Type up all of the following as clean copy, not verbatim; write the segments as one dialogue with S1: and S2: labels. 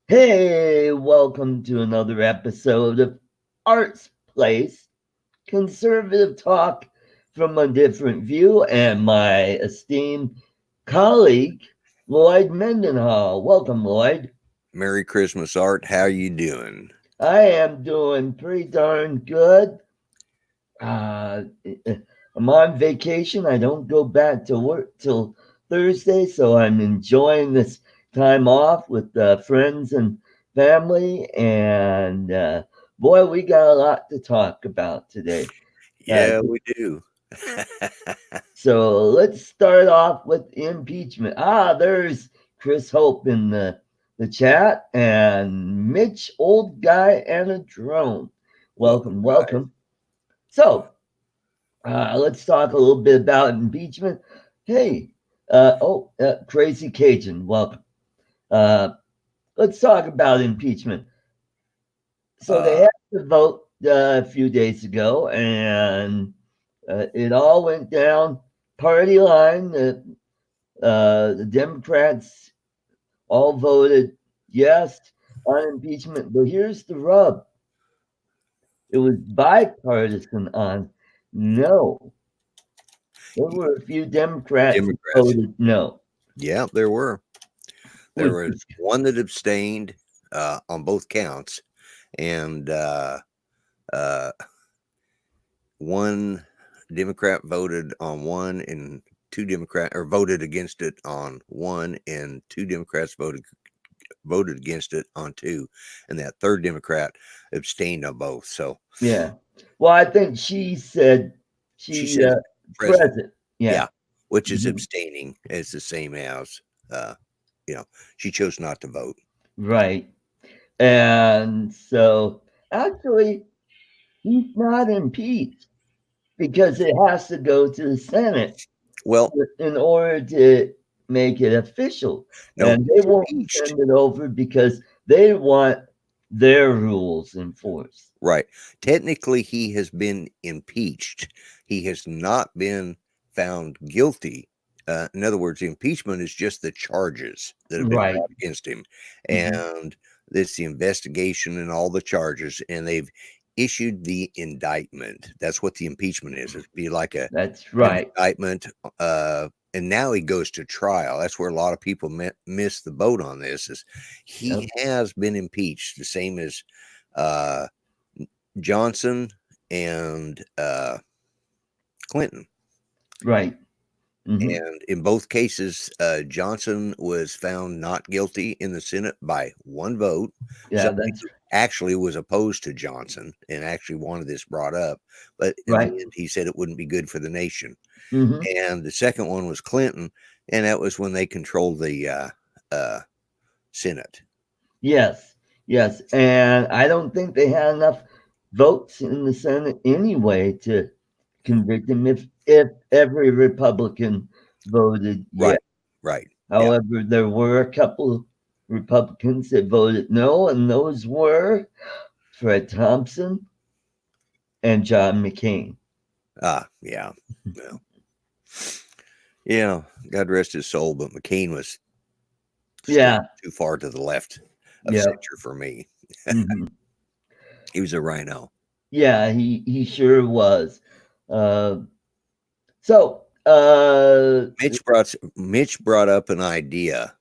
S1: Hey, welcome to another episode of Arts Place, conservative talk from a different view, and my esteemed colleague, Lloyd Mendenhall. Welcome, Lloyd.
S2: Merry Christmas, Art. How you doing?
S1: I am doing pretty darn good. Uh, I'm on vacation. I don't go back to work till Thursday, so I'm enjoying this time off with friends and family. And boy, we got a lot to talk about today. Uh,
S2: Yeah, we do.
S1: so let's start off with impeachment. There's Chris Hope in the chat and Mitch, old guy, and a drone.
S2: Welcome,
S1: Welcome,
S2: guys.
S1: welcome. So, let's talk a little bit about impeachment. Hey, Crazy Cajun, welcome. Uh, let's talk about impeachment. So they
S2: Uh,
S1: had to vote a few days ago, and it all went down party line. The Democrats all voted yes on impeachment, but here's the rub: it was bipartisan on no. There were a few Democrats who
S2: Democrats.
S1: voted no.
S2: Yeah, there were. There
S1: Which
S2: was
S1: is
S2: one that abstained on both counts, and uh, one Democrat voted on one, and two Democrat or voted against it on one, and two Democrats voted against it on two, and that third Democrat abstained on both. So
S1: yeah. Well, I think she said
S2: she
S1: she
S2: said present.
S1: present. Yeah.
S2: Yeah, which is
S1: Mhm.
S2: abstaining. It's the same as, uh, you know, she chose not to vote.
S1: Right. And so actually he's not impeached because it has to go to the Senate
S2: Well,
S1: in order to make it official.
S2: no,
S1: And they
S2: he's
S1: won't
S2: impeached.
S1: send it over because they want their rules enforced.
S2: Right. Technically, he has been impeached. He has not been found guilty. In other words, impeachment is just the charges that have been
S1: Right.
S2: brought against him.
S1: Mhm.
S2: And it's the investigation and all the charges. And they've issued the indictment. That's what the impeachment is. It'd be like
S1: That's
S2: an
S1: right.
S2: indictment, and now he goes to trial. That's where a lot of people miss the boat on this. Is he
S1: Yep.
S2: has been impeached, the same as uh, Johnson and Clinton.
S1: Right. Mhm.
S2: And in both cases, Johnson was found not guilty in the Senate by one vote.
S1: Yeah,
S2: Somebody
S1: that's
S2: who actually was opposed to Johnson and actually wanted this brought up, but in the
S1: right.
S2: end, he said it wouldn't be good for the nation.
S1: Mhm.
S2: And the second one was Clinton, and that was when they controlled the uh, Senate.
S1: Yes, yes, and I don't think they had enough votes in the Senate anyway to convict him if every Republican voted yes.
S2: Right, right, yeah,
S1: However, there were a couple Republicans that voted no, and those were Fred Thompson and John McCain.
S2: yeah, well, yeah. God rest his soul, but McCain was still
S1: Yeah,
S2: too far to the left of
S1: yeah,
S2: censure for me.
S1: mhm.
S2: He was a rhino.
S1: Yeah, he sure was. Uh, so
S2: Mitch brought up an idea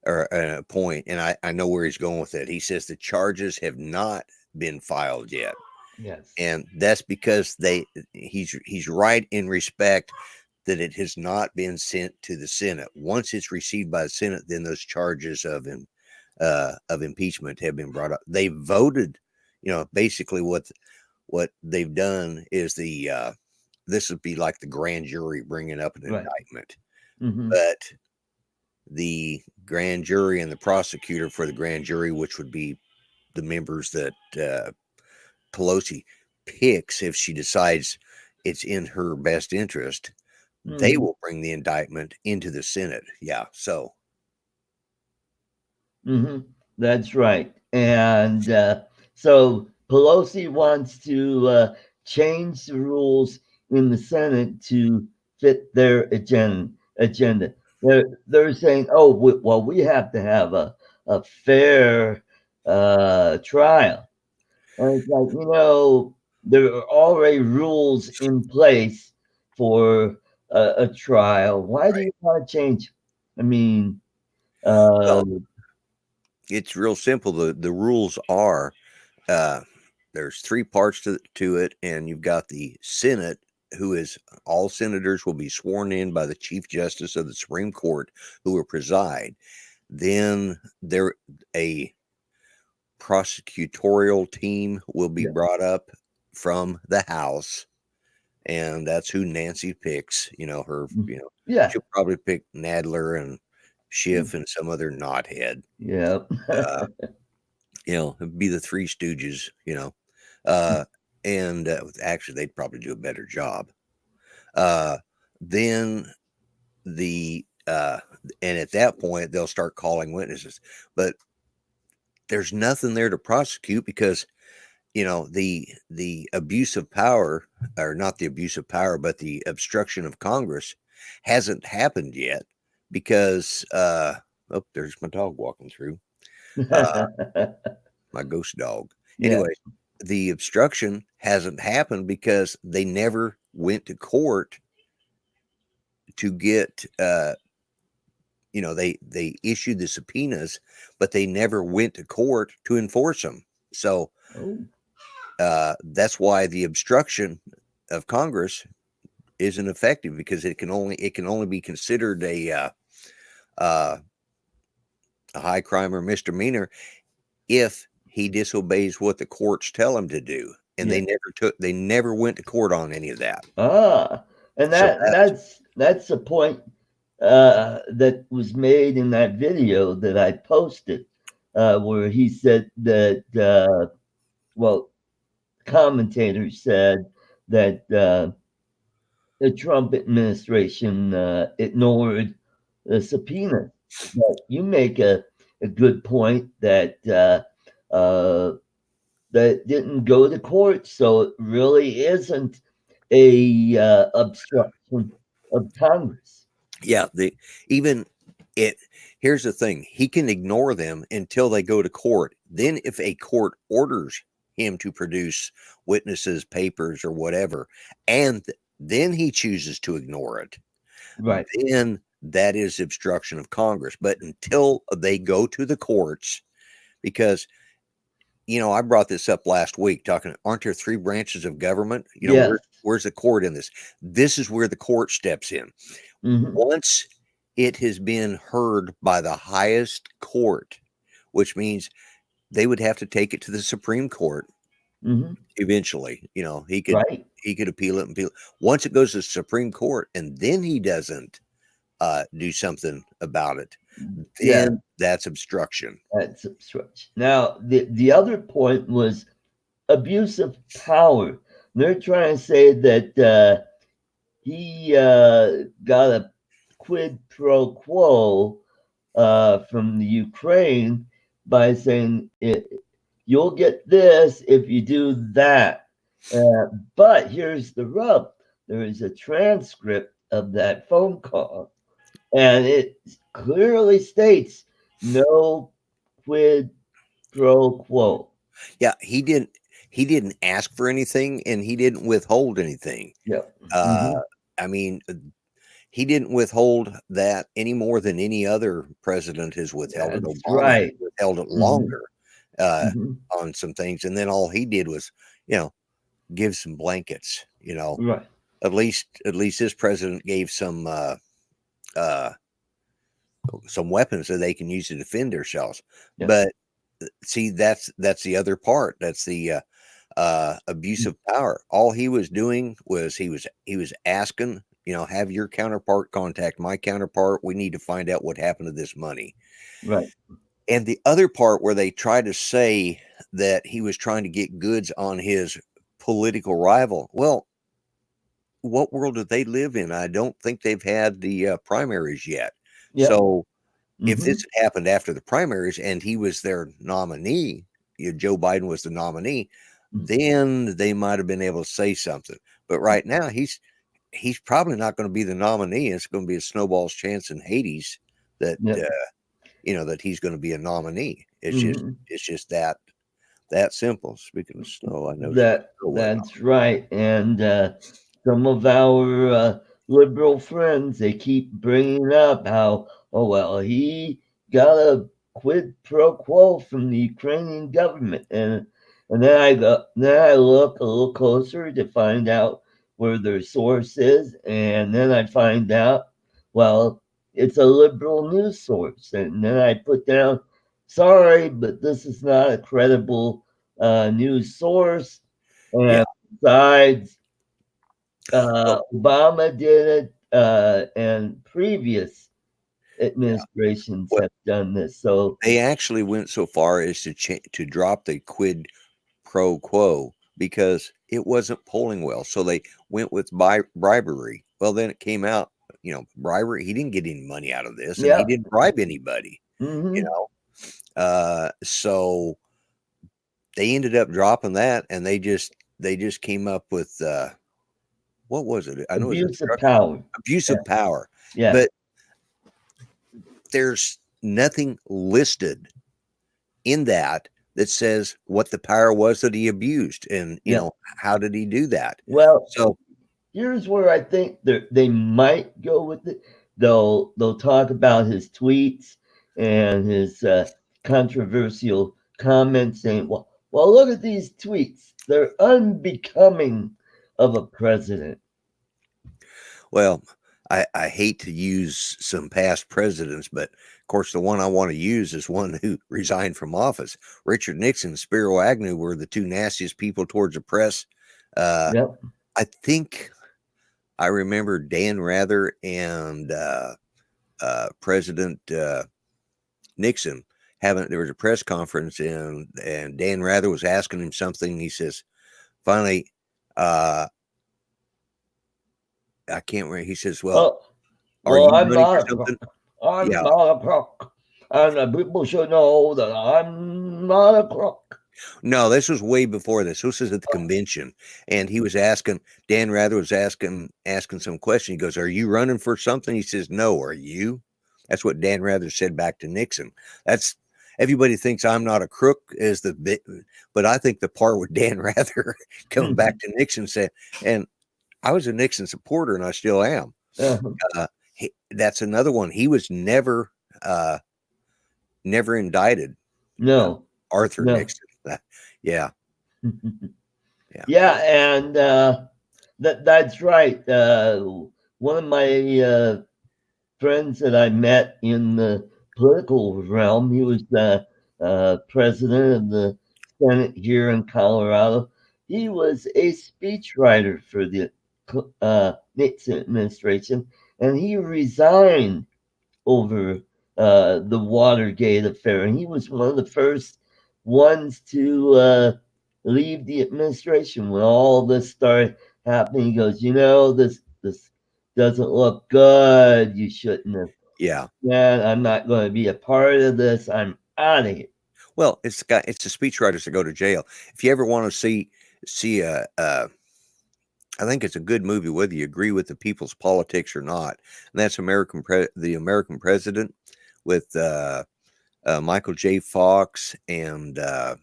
S2: or a point, and I know where he's going with it. He says the charges have not been filed yet,
S1: yes,
S2: and that's because he's right in respect that it has not been sent to the Senate. Once it's received by the Senate, then those charges of impeachment have been brought up. They voted, basically what they've done is this would be like the grand jury bringing up an
S1: right.
S2: indictment,
S1: Hmm.
S2: but the grand jury and the prosecutor for the grand jury, which would be the members that Pelosi picks if she decides it's in her best interest, they
S1: Hmm.
S2: will bring the indictment into the Senate. Yeah. So,
S1: Hmm. That's right. And so Pelosi wants to change the rules in the Senate to fit their agenda. they're saying, "Oh, well, we have to have a fair trial." And it's like, there are already rules in place for a trial. Why do
S2: Right.
S1: you want to change? I mean, uh,
S2: Well, it's real simple. The rules are uh, there's three parts to it, and you've got the Senate, who is all senators will be sworn in by the Chief Justice of the Supreme Court, who will preside. Then there a prosecutorial team will be
S1: yeah,
S2: brought up from the House, and that's who Nancy picks.
S1: yeah,
S2: She'll probably pick Nadler and
S1: mm,
S2: Schiff and some other knothead.
S1: yeah,
S2: Uh, it'd be the Three Stooges. Uh, and actually, they'd probably do a better job. Uh, then the and at that point they'll start calling witnesses, but there's nothing there to prosecute because the abuse of power, or not the abuse of power, but the obstruction of Congress hasn't happened yet because oh, there's my dog walking through, uh, my ghost dog.
S1: yeah.
S2: Anyway, the obstruction hasn't happened because they never went to court to get they issued the subpoenas, but they never went to court to enforce them. So
S1: Oh,
S2: that's why the obstruction of Congress isn't effective, because it can only be considered uh, a high crime or misdemeanor if he disobeys what the courts tell him to do, and
S1: yeah.
S2: they never went to court on any of that.
S1: Ah, and
S2: So
S1: that's the point that was made in that video that I posted, where he said that well, commentators said that the Trump administration ignored the subpoena. But you make a good point that that didn't go to court, so it really isn't a obstruction of Congress.
S2: yeah, the even it here's the thing: he can ignore them until they go to court. Then, if a court orders him to produce witnesses, papers, or whatever, and then he chooses to ignore it,
S1: Right.
S2: then that is obstruction of Congress. But until they go to the courts, because I brought this up last week, talking, aren't there three branches of government?
S1: Yes.
S2: Where's the court in this? This is where the court steps in.
S1: Hmm.
S2: Once it has been heard by the highest court, which means they would have to take it to the Supreme Court
S1: Hmm.
S2: eventually.
S1: Right.
S2: He could appeal it and appeal it. Once it goes to the Supreme Court and then he doesn't do something about it,
S1: Yeah.
S2: then that's obstruction.
S1: That's obstruction. Now, the other point was abuse of power. They're trying to say that he got a quid pro quo from the Ukraine by saying you'll get this if you do that. But here's the rub: there is a transcript of that phone call, and it clearly states no quid pro quo.
S2: Yeah, he didn't ask for anything, and he didn't withhold anything.
S1: Yep.
S2: Uh,
S1: Hmm.
S2: I mean, he didn't withhold that any more than any other president has withheld it.
S1: That's
S2: Obama has
S1: right.
S2: withheld it
S1: Hmm.
S2: longer uh,
S1: Hmm.
S2: on some things, and then all he did was, give some blankets.
S1: Right.
S2: At least this president gave uh, some weapons that they can use to defend themselves.
S1: Yep.
S2: But see, that's the other part. That's the abuse of power. All he was doing was he was asking, have your counterpart contact my counterpart. We need to find out what happened to this money.
S1: Right.
S2: And the other part where they try to say that he was trying to get goods on his political rival. Well, what world do they live in? I don't think they've had the primaries yet.
S1: Yep.
S2: So if
S1: Hmm.
S2: this had happened after the primaries and he was their nominee, Joe Biden was the nominee, then they might have been able to say something. But right now, he's probably not going to be the nominee. It's going to be a snowball's chance in Hades that
S1: Yep.
S2: that he's going to be a nominee.
S1: Hmm.
S2: It's just that simple. Speaking of snow, I know some snow went on.
S1: That's right. And some of our liberal friends, they keep bringing up how, oh well, he got a quid pro quo from the Ukrainian government, and then I look a little closer to find out where their source is, and then I find out, well, it's a liberal news source, and then I put down, sorry, but this is not a credible news source.
S2: Yeah.
S1: And besides,
S2: Well,
S1: Obama did it, and previous
S2: yeah.
S1: administrations
S2: Well,
S1: have done this. So,
S2: they actually went so far as to drop the quid pro quo because it wasn't polling well. So they went with bribery. Well, then it came out, bribery. He didn't get any money out of this, and he
S1: yeah.
S2: didn't bribe anybody. You
S1: Hmm.
S2: know, so they ended up dropping that, and they just came up with what was it? I know it was
S1: Abuse of
S2: obstruction,
S1: power.
S2: abuse
S1: Yeah.
S2: of power,
S1: Yeah.
S2: but there's nothing listed in that says what the power was that he abused, and
S1: Yeah.
S2: how did he do that.
S1: Well,
S2: So
S1: here's where I think they might go with it. They'll talk about his tweets and his controversial comments, saying, well, look at these tweets. They're unbecoming of a president."
S2: well, I hate to use some past presidents, but of course the one I want to use is one who resigned from office. Richard Nixon and Spiro Agnew were the two nastiest people towards the press. uh,
S1: Yep.
S2: I think I remember Dan Rather and President Nixon having, there was a press conference, and Dan Rather was asking him something. He says, finally, uh, I can't remember. He says, "Well,
S1: Well,
S2: are
S1: well,
S2: you
S1: I'm
S2: running for
S1: not a
S2: something?"
S1: crook. I'm
S2: Yeah.
S1: not a crook, and people should know that I'm not a crook.
S2: No, this was way before this. This was at the convention, and he was asking, Dan Rather was asking some question. He goes, "Are you running for something?" He says, "No, are you?" That's what Dan Rather said back to Nixon. That's, everybody thinks I'm not a crook is the bit, but I think the part with Dan Rather coming back to Nixon said, and I was a Nixon supporter and I still am.
S1: Uh,
S2: That's another one. He was uh, never indicted. Uh,
S1: no,
S2: Arthur
S1: no.
S2: Nixon. Yeah, yeah,
S1: Yeah, and that's right. One of my friends that I met in the political realm, he was the president of the Senate here in Colorado. He was a speechwriter for the Nixon administration, and he resigned over the Watergate affair. And he was one of the first ones to leave the administration when all this started happening. He goes, this doesn't look good. You shouldn't have.
S2: yeah.
S1: Yeah, I'm not going to be a part of this. I'm out of here.
S2: Well, it's the speechwriters that go to jail. If you ever want to see I think it's a good movie, whether you agree with the people's politics or not. And that's the American President with Michael J. Fox and uh,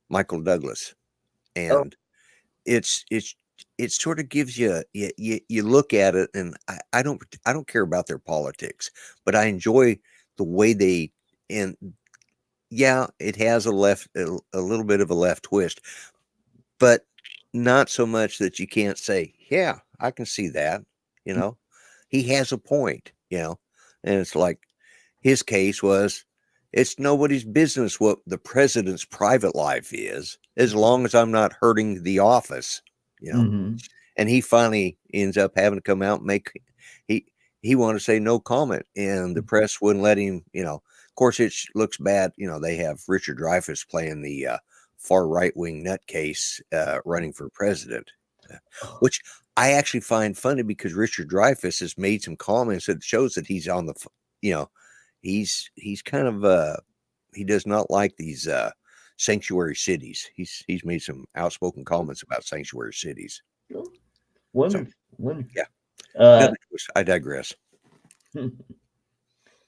S2: Michael Douglas,
S1: Oh,
S2: and it's it sort of gives you look at it, and I don't care about their politics, but I enjoy the way they, and yeah, it has a little bit of a left twist, but not so much that you can't say, yeah, I can see that, you know. He has a point, and it's like his case was, it's nobody's business what the president's private life is, as long as I'm not hurting the office, you know.
S1: mm-hmm.
S2: And he finally ends up having to come out and make, he he wanted to say no comment, and the press wouldn't let him. Of course, it looks bad. They have Richard Dreyfuss playing the far right wing nutcase running for president, uh, which I actually find funny because Richard Dreyfuss has made some comments that shows that he's on the, you know, he's kind of he does not like these sanctuary cities. He's made some outspoken comments about sanctuary cities. So
S1: Wonderful, wonderful.
S2: yeah,
S1: Uh,
S2: another twist. I digress.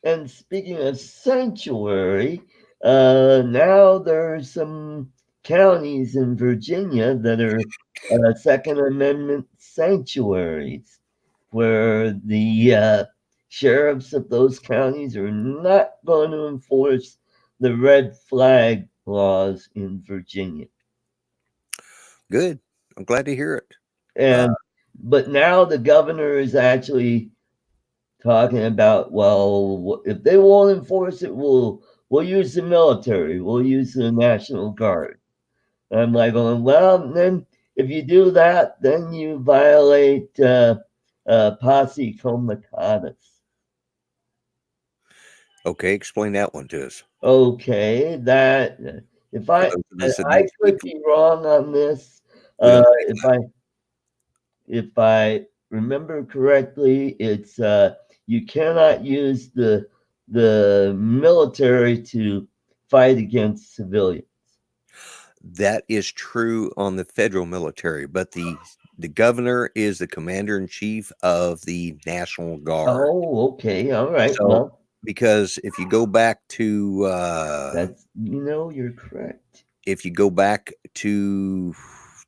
S1: and speaking of sanctuary, now there's some counties in Virginia that are Second Amendment sanctuaries, where the sheriffs of those counties are not going to enforce the red flag laws in Virginia.
S2: Good. I'm glad to hear it. Uh,
S1: And but now the governor is actually talking about, well, if they won't enforce it, we'll use the military, we'll use the National Guard. And I'm like going, well, then if you do that, then you violate posse comitatus.
S2: okay, explain that one to us
S1: Okay, that if
S2: for
S1: I
S2: those of us that
S1: I
S2: don't speak.
S1: could be wrong on this.
S2: We don't speak
S1: If
S2: Latin.
S1: I remember correctly, it's you cannot use the military to fight against civilians.
S2: That is true on the federal military, but the governor is the commander in chief of the National Guard.
S1: Oh, okay, all right.
S2: So,
S1: Well,
S2: because
S1: that's you're correct.
S2: if you go back to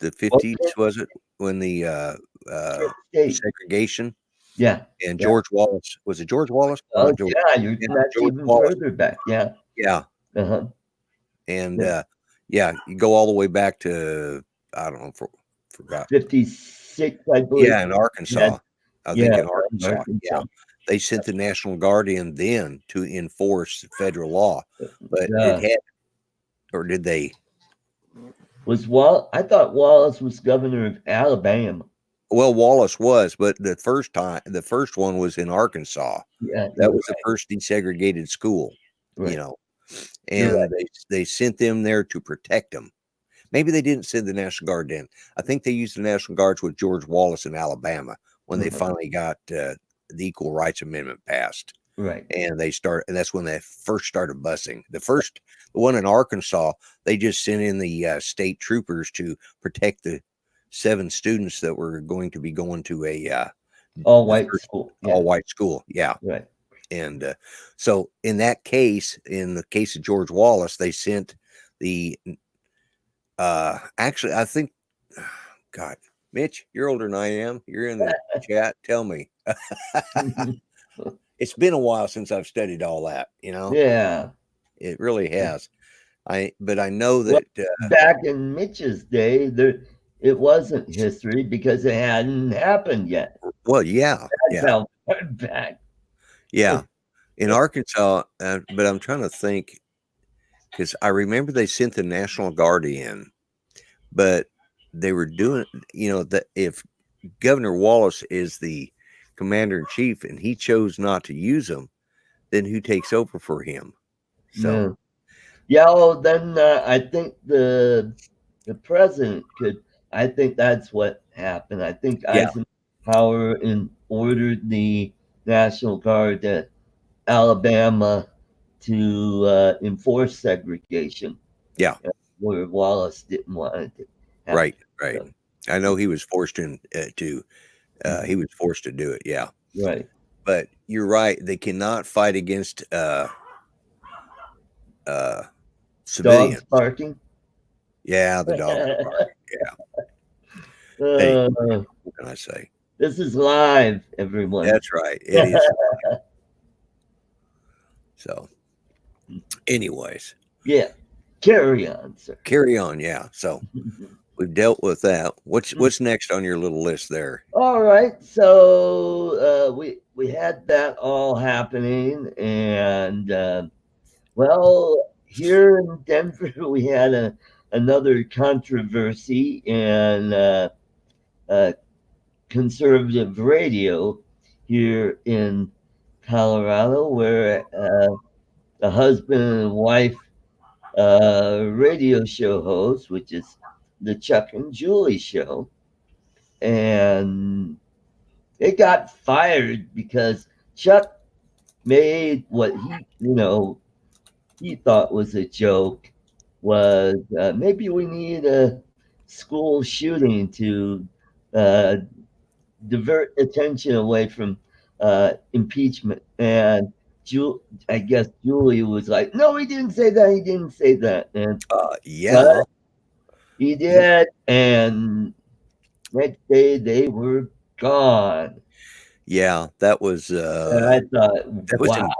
S2: the
S1: Well,
S2: 50s, was it when the
S1: Kent State.
S2: segregation
S1: Yeah,
S2: and
S1: yeah.
S2: George Wallace was it George Wallace?
S1: Oh,
S2: Not George.
S1: yeah. You're
S2: Yeah,
S1: that's
S2: George
S1: even
S2: Wallace.
S1: further back. Yeah.
S2: Yeah,
S1: Uh-huh.
S2: and
S1: Yeah.
S2: yeah, you go all the way back to I don't know, forgot.
S1: 56, I believe.
S2: Yeah, in
S1: Yeah,
S2: Arkansas. I think
S1: yeah,
S2: in Arkansas. Yeah.
S1: Arkansas.
S2: They sent the National Guard in then to enforce federal law, but it
S1: Yeah.
S2: had or did they?
S1: I thought Wallace was governor of Alabama.
S2: Well, Wallace was, but the first one was in Arkansas.
S1: Yeah,
S2: That
S1: you're
S2: was the first desegregated school, you
S1: right.
S2: know,
S1: You're right.
S2: and they sent them there to protect them. Maybe they didn't send the National Guard in. I think they used the National Guards with George Wallace in Alabama when they
S1: Uh-huh.
S2: finally got the Equal Rights Amendment passed.
S1: Right.
S2: And that's when they first started busing. The one in Arkansas, they just sent in the state troopers to protect the 7 students that were going to be going to
S1: All
S2: the
S1: white
S2: first
S1: school. Yeah.
S2: all white school. Yeah,
S1: Right.
S2: and so in that case, in the case of George Wallace, they sent the actually, I think, God, Mitch, you're older than I am. You're in the chat. Tell me. It's been a while since I've studied all that, you know?
S1: Yeah.
S2: It really has. But I know
S1: Well,
S2: that,
S1: back in Mitch's day, it wasn't history because it hadn't happened yet.
S2: well, yeah,
S1: That's
S2: yeah,
S1: how far back.
S2: yeah. In Arkansas, but I'm trying to think because I remember they sent the National Guard in, but they were doing, that if Governor Wallace is the commander in chief and he chose not to use them, then who takes over for him? So,
S1: Yeah. Yeah. Well, then I think the president could. I think that's what happened. I think
S2: yeah,
S1: Eisenhower ordered the National Guard to Alabama to enforce segregation,
S2: yeah,
S1: where Wallace didn't want it to happen.
S2: right, right.
S1: So,
S2: I know he was forced to
S1: mhm,
S2: he was forced to do it. Yeah,
S1: right.
S2: but you're right. They cannot fight against uh,
S1: Dogs
S2: civilians.
S1: barking.
S2: Yeah, the dogs are barking. Yeah. Hey,
S1: Uh,
S2: what can I say?
S1: this is live, everyone.
S2: That's right. It is. So, anyways,
S1: Yeah. Carry on, sir.
S2: carry on. Yeah. So we've dealt with that. What's next on your little list there?
S1: All right. So we had that all happening, and well, here in Denver, we had another controversy in uh, conservative radio here in Colorado, where the husband and wife radio show host, which is the Chuck and Julie show, and it got fired because Chuck made what he thought was a joke was maybe we need a school shooting to uh, divert attention away from impeachment. And I guess Julie was like, "No, he didn't say that. He didn't say that." And but
S2: Yeah.
S1: he
S2: Yep.
S1: did. And next day they were gone.
S2: Yeah,
S1: And I thought,
S2: that was
S1: wow,
S2: in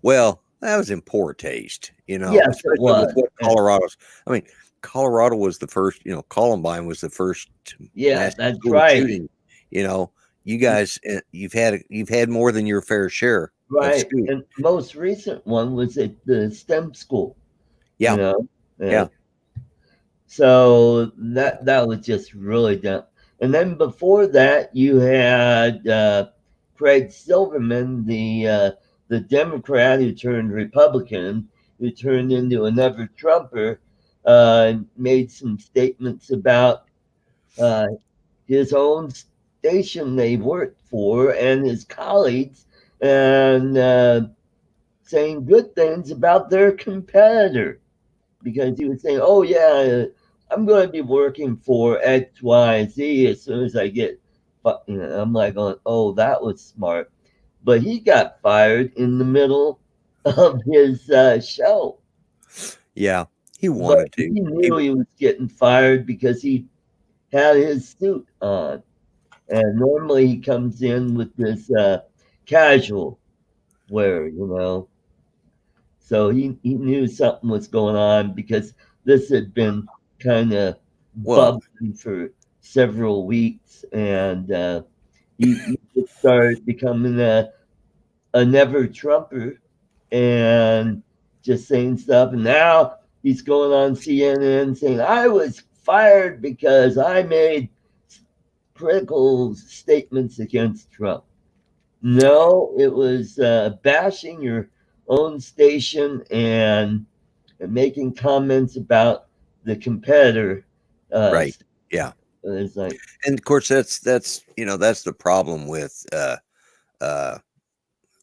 S2: well, that was in poor taste,
S1: yes, it
S2: especially with
S1: was.
S2: what
S1: And
S2: I mean, Colorado was the first, Columbine was the first
S1: yeah,
S2: mass
S1: that's
S2: school
S1: right.
S2: shooting. You know, you guys, you've had more than your fair share of
S1: Right.
S2: school.
S1: And most recent one was at the STEM school, you
S2: Yeah,
S1: know.
S2: yeah,
S1: So that was just really dumb. And then before that, you had Craig Silverman, the Democrat who turned Republican, who turned into another Trumper, made some statements about uh, his own station they worked for and his colleagues, and saying good things about their competitor because he was saying, "Oh yeah, I'm going to be working for X, Y, Z as soon as I get." I'm like, going, "Oh, that was smart," but he got fired in the middle of his show.
S2: yeah. He
S1: But
S2: wanted to.
S1: he
S2: He
S1: knew he was getting fired because he had his suit on, and normally he comes in with this casual wear, So he knew something was going on because this had been kind of
S2: well,
S1: bubbling for several weeks, and he just started becoming a never Trumper and just saying stuff. And now he's going on CNN saying, "I was fired because I made critical statements against Trump." No, it was bashing your own station and making comments about the competitor. Uh,
S2: right. Yeah,
S1: it's like,
S2: and of course that's the problem with uh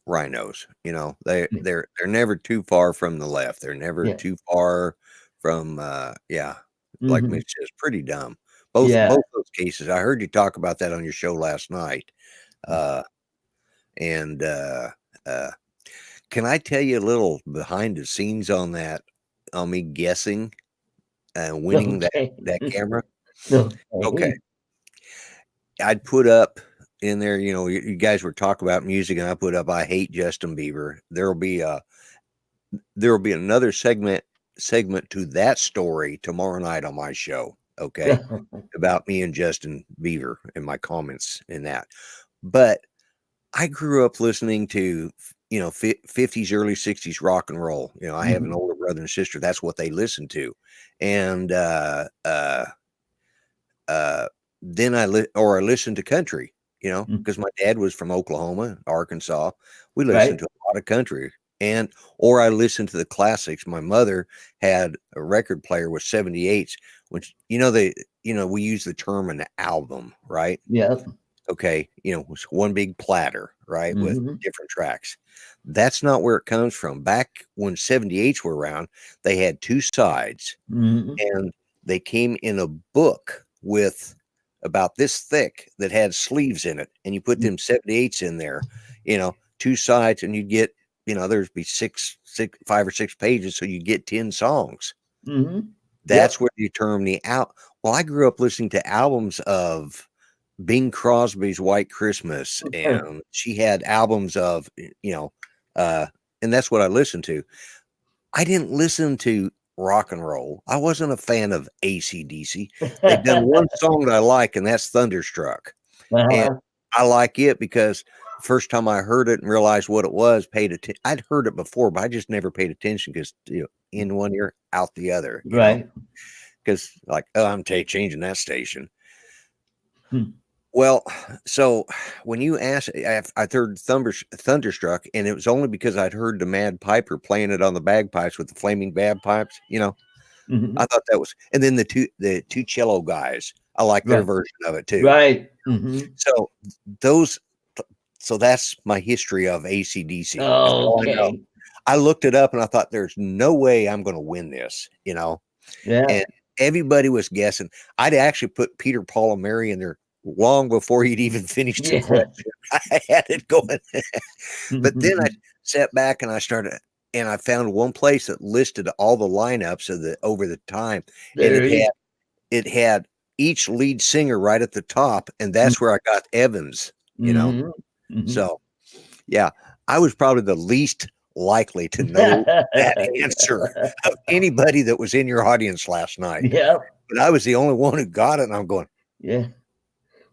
S2: rhinos. They're never too far from the left. They're never
S1: yeah,
S2: too far from yeah, like
S1: hmm,
S2: Mitch says, pretty dumb. both
S1: yeah,
S2: both those cases. I heard you talk about that on your show last night. uh and uh can I tell you a little behind the scenes on that, on me guessing and winning
S1: okay,
S2: that camera? Okay,
S1: okay,
S2: I'd put up in there, you guys were talking about music, and I put up, I hate Justin Bieber. There will be another segment to that story tomorrow night on my show, okay, about me and Justin Bieber and my comments in that. But I grew up listening to 50s, early 60s rock and roll. I have an
S1: hmm,
S2: older brother and sister. That's what they listened to. And uh, then I listened to country, because my dad was from Oklahoma, Arkansas. We listened
S1: right,
S2: to a lot of country, or I listened to the classics. My mother had a record player with 78s, which we use the term an album, right?
S1: yep,
S2: Okay, it's one big platter, right, with
S1: hmm,
S2: different tracks. That's not where it comes from. Back when 78s were around, they had two sides,
S1: hmm,
S2: and they came in a book with about this thick that had sleeves in it, and you put them 78s in there, two sides, and you'd get, there'd be 5 or 6 pages, so you get 10 songs.
S1: hmm,
S2: That's
S1: yep,
S2: where you term the out. Well, I grew up listening to albums of Bing Crosby's White Christmas, and she had albums of, uh, and that's what I listened to. I didn't listen to rock and roll. I wasn't a fan of AC/DC. They've done one song that I like, and that's Thunderstruck. And
S1: uh-huh,
S2: I like it because first time I heard it and realized what it was, I'd heard it before, but I just never paid attention because, in one ear, out the other,
S1: right,
S2: because like, oh, I'm changing that station.
S1: hmm,
S2: Well, so when you asked, I heard Thunderstruck, and it was only because I'd heard the Mad Piper playing it on the bagpipes with the flaming bagpipes.
S1: hmm,
S2: I thought that was, and then the two cello guys, I like their
S1: right,
S2: version of it too.
S1: right, hmm,
S2: So those, so that's my history of AC/DC. That's all I know.
S1: okay,
S2: I looked it up and I thought, there's no way I'm going to win this,
S1: yeah,
S2: and everybody was guessing. I'd actually put Peter, Paul, and Mary in there long before he'd even finished the
S1: Yeah.
S2: question. I had it going. But then I sat back and I started, and I found one place that listed all the lineups of the over the time, and
S1: There is.
S2: it had each lead singer right at the top, and that's where I got Evans. You know,
S1: Mm-hmm. Hmm.
S2: so yeah, I was probably the least likely to know that answer of anybody that was in your audience last night,
S1: Yep.
S2: but I was the only one who got it, and I'm going,
S1: Yeah.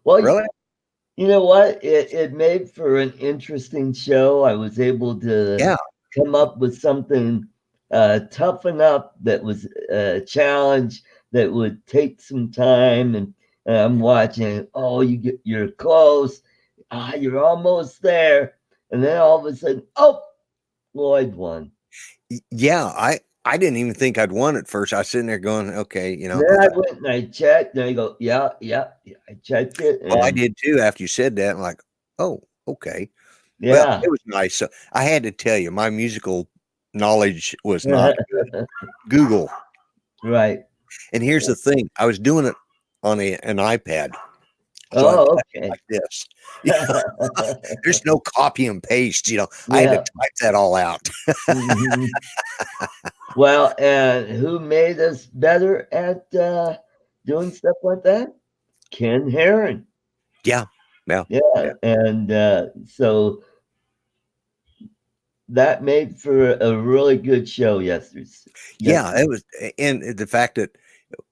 S1: Well,
S2: really?
S1: you know what? It made for an interesting show. I was able to
S2: Yeah,
S1: come up with something tough enough that was a challenge that would take some time. And I'm watching. Oh, you're close. Ah, you're almost there. And then all of a sudden, oh, Lloyd won.
S2: yeah. I didn't even think I'd won at first. I was sitting there going, okay,
S1: And then
S2: I
S1: I
S2: thought,
S1: went and I checked, and I go, yeah, yeah, yeah. I checked it,
S2: well, I
S1: and
S2: did too after you said that. I'm like, oh, okay. Well,
S1: yeah,
S2: it was nice. So I had to tell you, my musical knowledge was not good. Google.
S1: right.
S2: And here's the thing, I was doing it on an iPad. So I'm
S1: Oh,
S2: typing
S1: okay.
S2: like this. There's no copy and paste. I had to
S1: Yeah.
S2: type that all out.
S1: Mhm. Well, and who made us better at doing stuff like that? Ken Herron.
S2: Yeah. Yeah.
S1: Yeah,
S2: Yeah.
S1: and so that made for a really good show yesterday.
S2: Yeah.
S1: Yesterday.
S2: It was, and the fact that,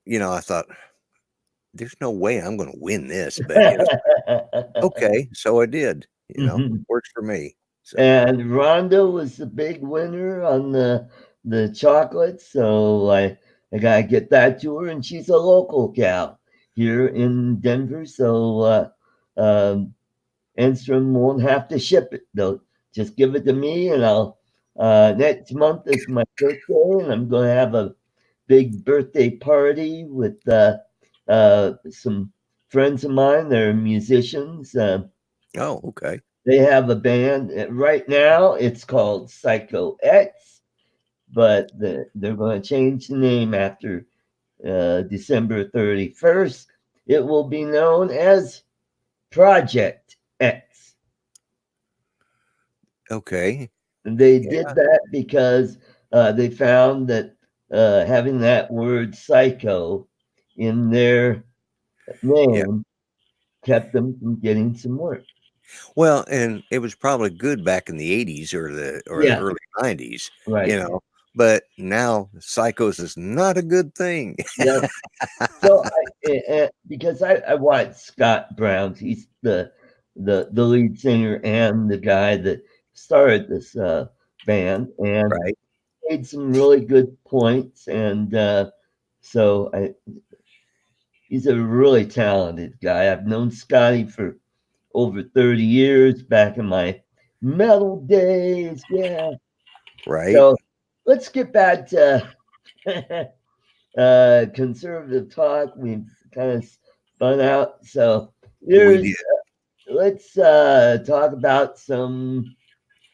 S2: I thought, there's no way I'm going to win this, but it was okay. So I did,
S1: Mhm.
S2: works for me. So,
S1: And Rhonda was the big winner on the chocolate, so I gotta get that to her, and she's a local gal here in Denver, so Enstrom won't have to ship it. They'll just give it to me, and I'll next month is my birthday, and I'm gonna have a big birthday party with some friends of mine. They're musicians.
S2: oh, okay.
S1: They have a band right now. It's called Psycho X, but they're going to change the name after December 31st. It will be known as Project X.
S2: Okay.
S1: And they did
S2: Yeah.
S1: that because they found that having that word psycho in their
S2: Yeah.
S1: name kept them from getting some work.
S2: Well, and it was probably good back in the 80s or the
S1: Yeah,
S2: early 90s,
S1: right.
S2: but now psychos is not a good thing.
S1: Yeah. So because I watched Scott Brown's, he's the lead singer and the guy that started this band, and
S2: Right.
S1: made some really good points. And so he's a really talented guy. I've known Scotty for over 30 years, back in my metal days. Yeah.
S2: Right.
S1: So let's get back to conservative talk. We've kind of spun out. So
S2: We
S1: here's
S2: did.
S1: let's talk about some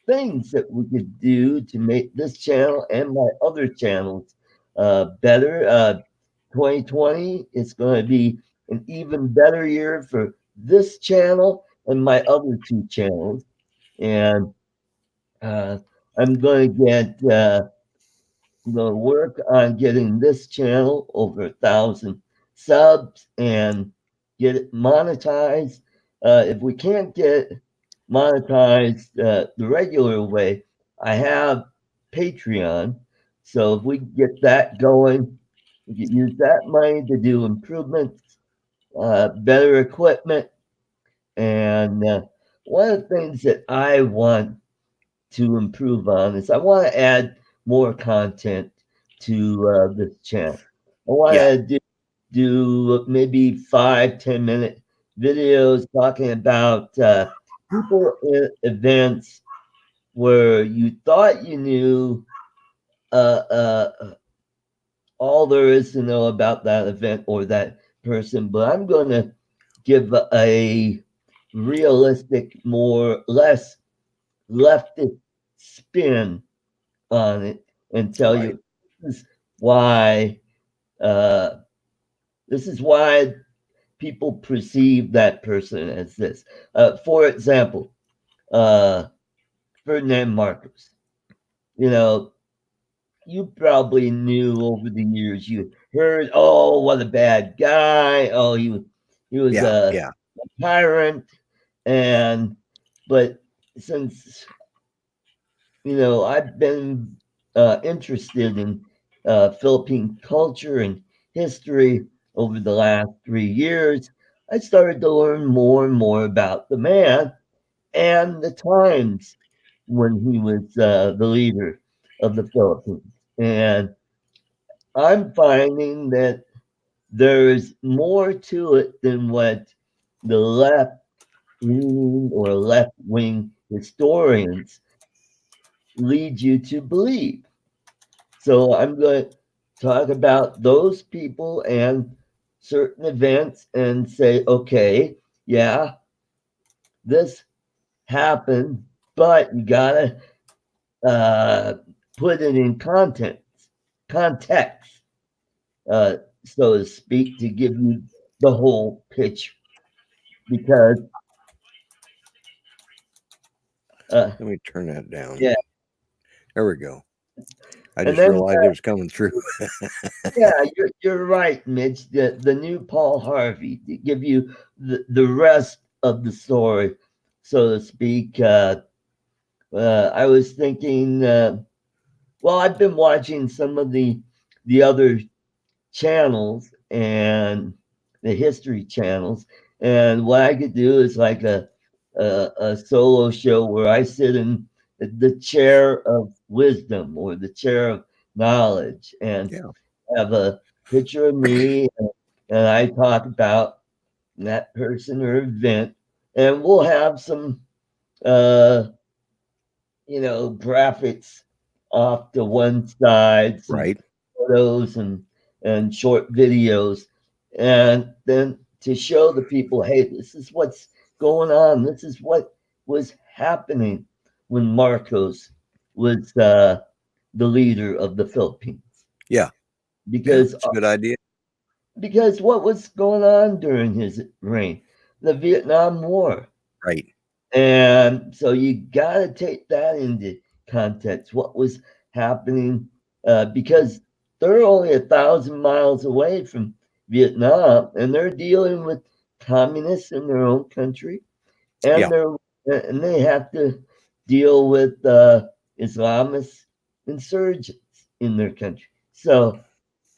S1: things that we could do to make this channel and my other channels better. 2020 is going to be an even better year for this channel and my other two channels. And uh, I'm going to get the work on getting this channel over 1,000 subs and get it monetized. If we can't get monetized the regular way, I have Patreon. So if we get that going, we can use that money to do improvements, better equipment. And one of the things that I want to improve on is I want to add more content to this channel. I want
S2: Yeah.
S1: to do maybe 5-10 minute videos talking about people in events where you thought you knew all there is to know about that event or that person, but I'm going to give a realistic, more less leftist spin on it and tell
S2: Right.
S1: you this is why uh, this is why people perceive that person as this. For example, uh, Ferdinand Marcos. You know, you probably knew over the years. You heard, oh, what a bad guy. Oh, he was
S2: Yeah,
S1: a
S2: yeah,
S1: tyrant, and but since I've been interested in Philippine culture and history over the last 3 years. I started to learn more and more about the man and the times when he was the leader of the Philippines. And I'm finding that there's more to it than what the left leaning or left wing historians lead you to believe. So I'm going to talk about those people and certain events and say, okay, yeah, this happened, but you gotta uh, put it in context, uh, so to speak, to give you the whole picture. Because uh,
S2: let me turn that down.
S1: yeah,
S2: There we go. I
S1: and
S2: just
S1: then
S2: realized it was coming through.
S1: yeah, you're right, Mitch. The new Paul Harvey to give you the rest of the story, so to speak. I was thinking. Well, I've been watching some of the other channels and the history channels, and what I could do is like a solo show where I sit in the chair of wisdom or the chair of knowledge and
S2: Yeah,
S1: have a picture of me, and I talk about that person or event, and we'll have some uh graphics off to one side, some
S2: right.
S1: photos and short videos, and then to show the people, hey, this is what's going on. This is what was happening when Marcos was the leader of the Philippines,
S2: Yeah, yeah,
S1: because
S2: it's a good idea.
S1: what was going on during his reign, the Vietnam War.
S2: Right.
S1: And so you got to take that into context. What was happening? Because they're only 1,000 miles away from Vietnam, and they're dealing with communists in their own country,
S2: Yeah,
S1: and they have to deal with Islamist insurgents in their country. So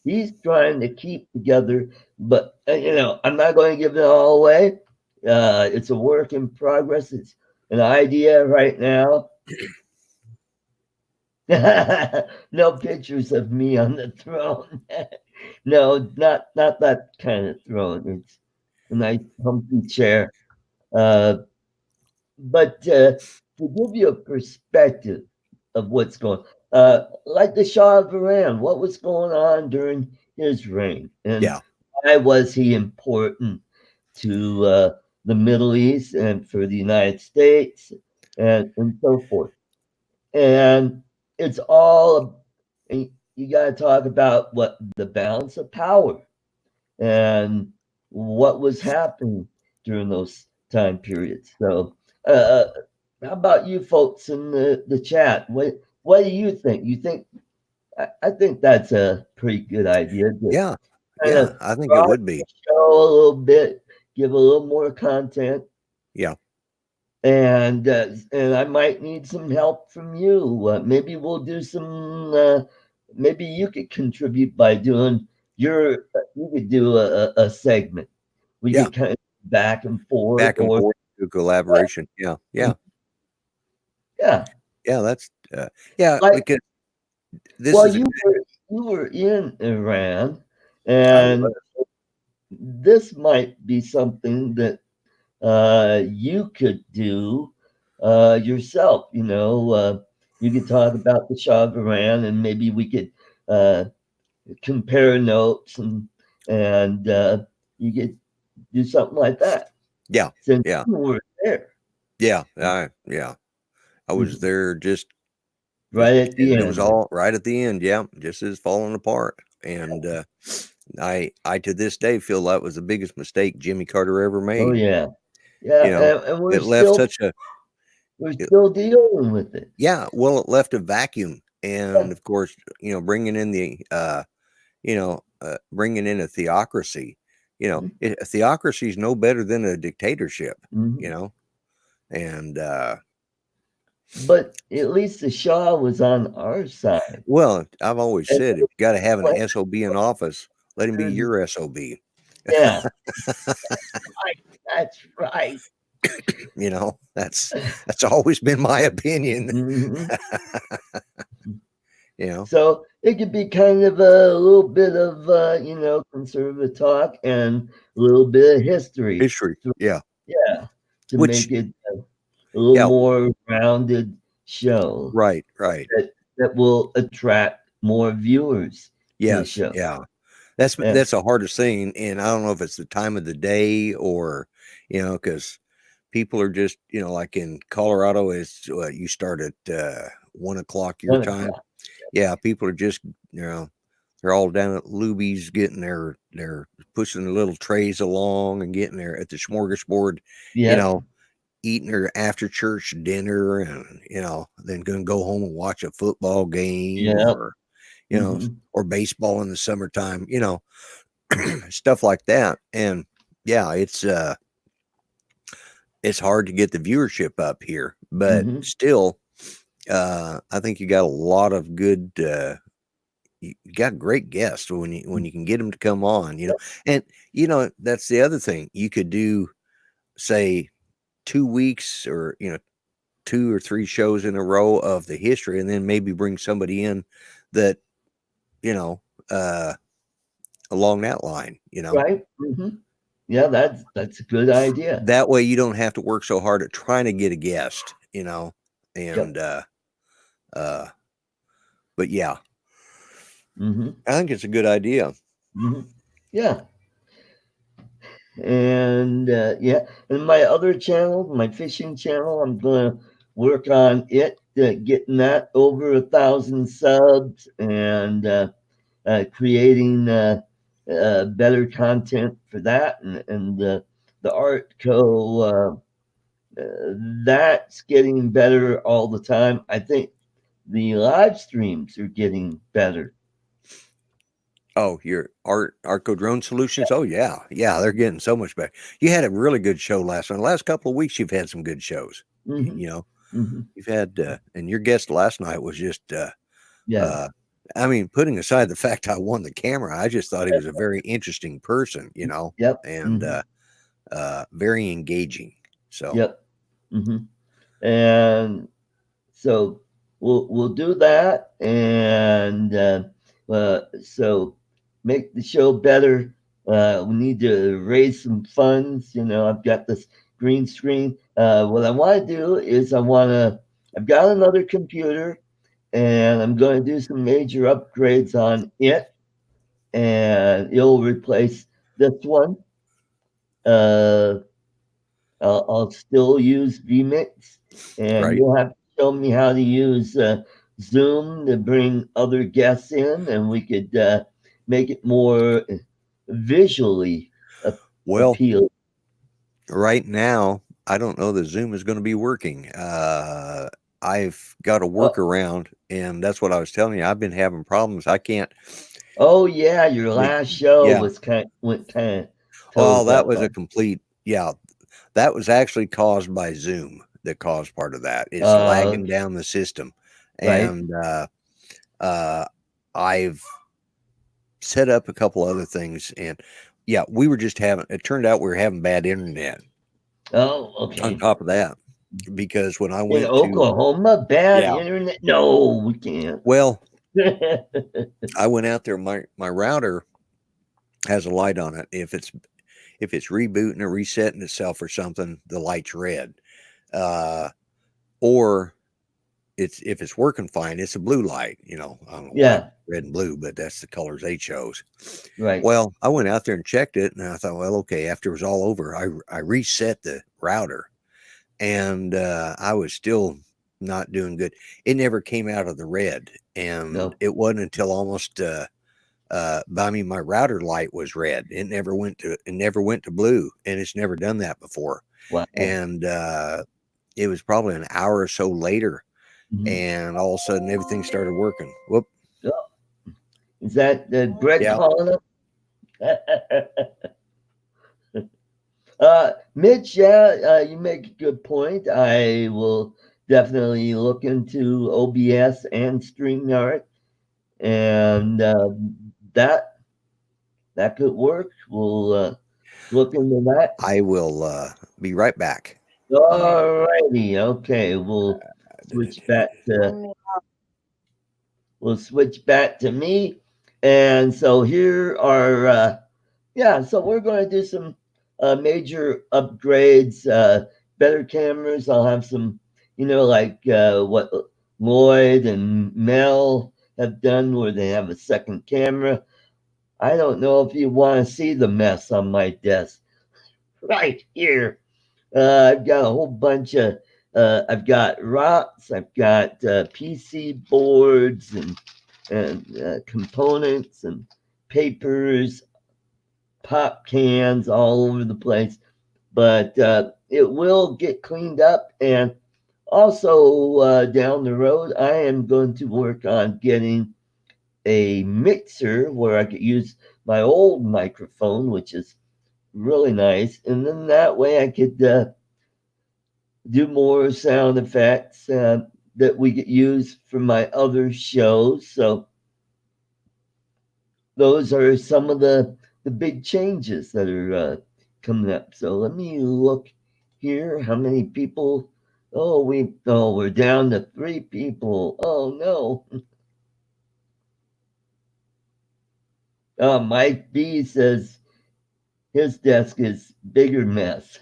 S1: he's trying to keep together, but I'm not going to give it all away. It's a work in progress. It's an idea right now. No pictures of me on the throne. No, not that kind of throne. It's a nice comfy chair. Uh, but to give you a perspective of what's going, like the Shah of Iran, what was going on during his reign, and
S2: yeah,
S1: why was he important to the Middle East and for the United States and so forth. And it's all, and you got to talk about what the balance of power and what was happening during those time periods. So, how about you folks in the chat? What do you think? You think I think that's a pretty good idea to
S2: yeah,
S1: kind
S2: yeah.
S1: of
S2: I think it
S1: broaden
S2: would
S1: the
S2: be.
S1: show a little bit, give a little more content,
S2: Yeah,
S1: and I might need some help from you. Maybe we'll do some. Maybe you could contribute by doing your. You could do a segment. We
S2: yeah.
S1: could kind of back and forth,
S2: Back and
S1: or
S2: forth to collaboration. Yeah, yeah,
S1: yeah.
S2: yeah. That's yeah.
S1: Like,
S2: Because this
S1: well,
S2: is a good.
S1: you were in Iran,
S2: I
S1: and
S2: was.
S1: this might be something that you could do yourself. You could talk about the Shah of Iran, and maybe we could uh, compare notes, and you could do something like that
S2: Yeah,
S1: since
S2: yeah,
S1: you were there
S2: yeah. Yeah. I was there just
S1: right at the
S2: it was
S1: end.
S2: all right at the end. Yeah, just as falling apart, and I to this day feel that was the biggest mistake Jimmy Carter ever
S1: Oh
S2: made.
S1: yeah,
S2: You
S1: yeah,
S2: know,
S1: and
S2: it left such a
S1: we're
S2: it,
S1: still dealing with it.
S2: yeah, well, it left a vacuum,
S1: Yeah,
S2: and of course, bringing in bringing in a theocracy. A theocracy is no better than a dictatorship. You
S1: mhm.
S2: know, and
S1: But at least the Shah was on our side,
S2: well, I've always
S1: and
S2: said if you got to have an
S1: what
S2: SOB in office, let him be your SOB.
S1: yeah, right, that's right.
S2: That's always been my opinion.
S1: Mhm.
S2: you know,
S1: So it could be kind of a little bit of conservative talk and a little bit of history.
S2: history.
S1: So,
S2: Yeah,
S1: yeah, to
S2: which
S1: make it a little
S2: yeah,
S1: more rounded show
S2: right, right.
S1: that will attract more viewers to the
S2: Yes,
S1: show.
S2: yeah. That's
S1: Yeah.
S2: that's the hardest thing, and I don't know if it's the time of the day or, because people are just, like in Colorado, is what you start at 1 o'clock your
S1: 1 o'clock.
S2: time. Yeah, people are just, you know, they're all down at Luby's getting their pushing the little trays along and getting there at the smorgasbord, you
S1: Yep.
S2: know, eating their after church dinner, and then gonna go home and watch a football game,
S1: Yep.
S2: or you know,
S1: Mhm.
S2: or baseball in the summertime, stuff like that. And yeah, it's hard to get the viewership up here, but
S1: Mhm.
S2: still, I think you got a lot of good. You got great guests when you can get them to come on,
S1: Yep.
S2: and that's the other thing you could do. Say 2 weeks, or 2 or 3 shows in a row of the history, and then maybe bring somebody in that you know uh along that line.
S1: Right. Mhm. Yeah, that's a good idea.
S2: That way you don't have to work so hard at trying to get a guest, and
S1: Yep.
S2: uh but yeah,
S1: Mhm.
S2: I think it's a good idea.
S1: Mhm. Yeah. And yeah, and my other channel, my fishing channel, I'm gonna work on it, getting that over 1,000 subs, and creating better content for that, and the art that's getting better all the time. I think the live streams are getting better.
S2: Oh, your Arco Drone Solutions. Oh yeah, yeah, they're getting so much better. You had a really good show last one. The last couple of weeks, you've had some good shows.
S1: Hmm.
S2: You know,
S1: Hmm.
S2: you've had, and your guest last night was just,
S1: Yeah.
S2: uh, I mean, putting aside the fact I won the camera, I just thought he was a very interesting person.
S1: Yep.
S2: And
S1: Hmm.
S2: very engaging. So,
S1: Yep. Hmm. And so we'll do that, and so make the show better. We need to raise some funds. I've got this green screen. What I want to do is I've got another computer, and I'm going to do some major upgrades on it, and it'll replace this one. Uh, I'll still use vMix, and
S2: right.
S1: you'll have to show me how to use Zoom to bring other guests in, and we could make it more visually
S2: Well,
S1: appealing.
S2: right now, I don't know that Zoom is going to be working. I've got a
S1: Oh,
S2: workaround, and that's what I was telling you. I've been having problems. I can't.
S1: oh yeah, your
S2: The,
S1: last show
S2: yeah.
S1: was went kind of
S2: Oh,
S1: toes
S2: that
S1: up
S2: was a
S1: on.
S2: complete. Yeah, that was actually caused by Zoom. That caused part of that. It's
S1: Uh,
S2: lagging down the system,
S1: right?
S2: and uh, I've set up a couple other things, and yeah, we were just having. It turned out we were having bad internet.
S1: Oh,
S2: On
S1: okay.
S2: top of that, because when I
S1: In
S2: went to,
S1: Oklahoma, bad
S2: yeah,
S1: internet? No, we can't.
S2: well, I went out there. My router has a light on it. If it's rebooting or resetting itself or something, the light's red. Uh, or if it's working fine, it's a blue light. I don't know why
S1: Yeah,
S2: red and blue, but that's the colors they chose.
S1: right.
S2: Well, I went out there and checked it, and I thought, well, okay. After it was all over, I reset the router, and I was still not doing good. It never came out of the red, and
S1: No.
S2: it wasn't until almost But I mean, my router light was red. It never went to blue, and it's never done that before.
S1: Wow.
S2: And it was probably an hour or so later,
S1: Mhm.
S2: and all of a sudden everything started working. Whoop.
S1: Oh, is that Greg
S2: Yeah,
S1: calling up? Mitch, yeah, you make a good point. I will definitely look into OBS and StreamYard, and that that could work. We'll look into that.
S2: I will be right back.
S1: All righty, okay. We'll switch back to me, and so here are yeah. So we're going to do some major upgrades, better cameras. I'll have some, like what Lloyd and Mel have done, where they have a second camera. I don't know if you want to see the mess on my desk right here. I've got a whole bunch of. I've got rocks. I've got PC boards and components and papers, pop cans all over the place. But it will get cleaned up. And also down the road, I am going to work on getting a mixer where I could use my old microphone, which is really nice. And then that way I could do more sound effects that we could use for my other shows. So those are some of the big changes that are coming up. So let me look here. How many people? We're down to 3 people. Oh no. Mike B says his desk is bigger mess.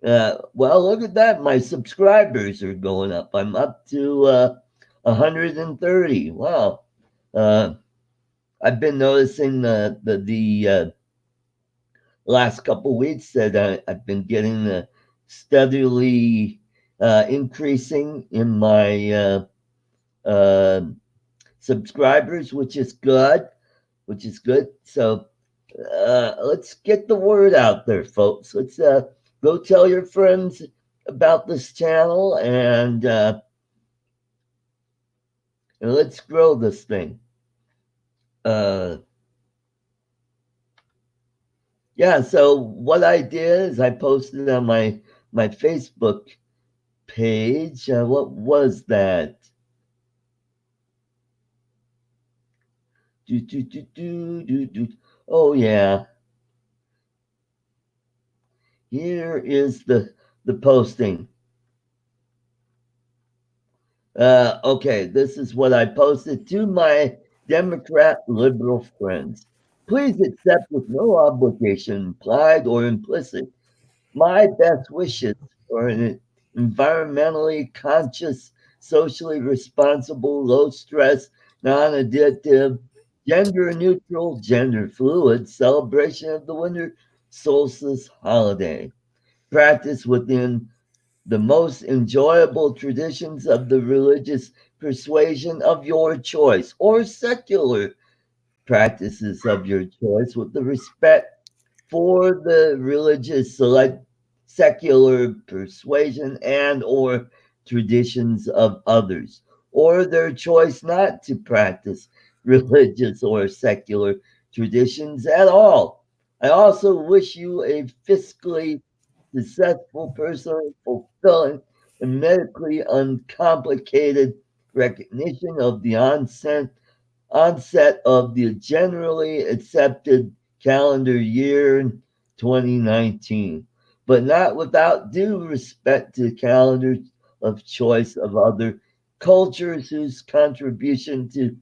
S1: Well, look at that. My subscribers are going up. I'm up to 130. Wow. Uh, I've been noticing the last couple weeks that I've been getting steadily increasing in my uh, subscribers, which is good. Which is good. So let's get the word out there, folks. Let's go tell your friends about this channel and let's grow this thing. Uh, yeah. So what I did is I posted on my Facebook page. What was that? Do, do, do, do, do, do. Oh yeah, here is the posting. Okay, this is what I posted to my Democrat liberal friends. Please accept with no obligation, implied or implicit, my best wishes for an environmentally conscious, socially responsible, low stress, non addictive, gender neutral, gender fluid celebration of the winter solstice holiday. Practice within the most enjoyable traditions of the religious persuasion of your choice or secular practices of your choice with the respect for the religious select secular persuasion and or traditions of others or their choice not to practice religious or secular traditions at all. I also wish you a fiscally successful, personally fulfilling, and medically uncomplicated recognition of the onset of the generally accepted calendar year 2019, but not without due respect to calendars of choice of other cultures whose contribution to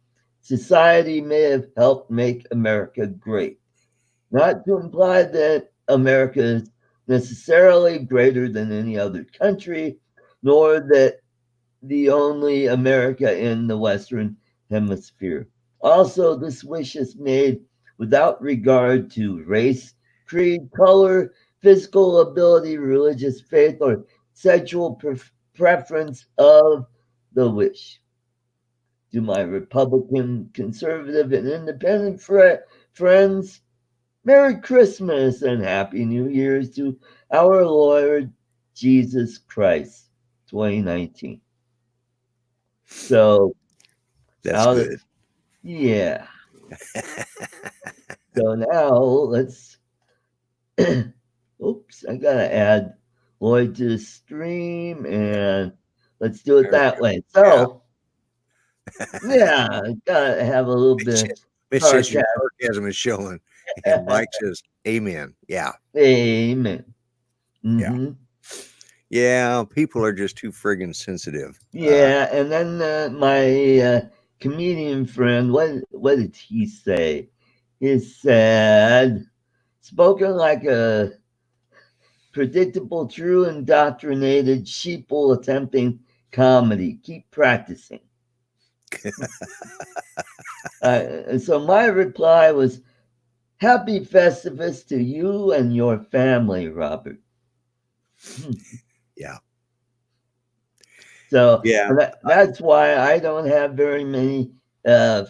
S1: society may have helped make America great. Not to imply that America is necessarily greater than any other country, nor that the only America in the Western Hemisphere. Also, this wish is made without regard to race, creed, color, physical ability, religious faith, or sexual preference of the wish. To my Republican, conservative, and independent friends, Merry Christmas and Happy New Year's to our Lord Jesus Christ, 2019. So,
S2: That's
S1: out of,
S2: good.
S1: yeah. So now let's, oops, I gotta add Lloyd to the stream and let's do it
S2: There we
S1: that way.
S2: go.
S1: So, yeah, gotta have a little
S2: Mitch
S1: bit of
S2: says, Mitch says your
S1: sarcasm.
S2: sarcasm is showing, and Mike says, "Amen." Yeah,
S1: Amen.
S2: yeah,
S1: Hmm.
S2: yeah. People are just too friggin' sensitive.
S1: Yeah, and then my comedian friend, what did he say? He said, "Spoken like a predictable, true, indoctrinated sheeple attempting comedy. Keep practicing." And so my reply was, "Happy Festivus to you and your family, Robert." Hmm.
S2: Yeah,
S1: So
S2: yeah,
S1: that's why I don't have very many uh,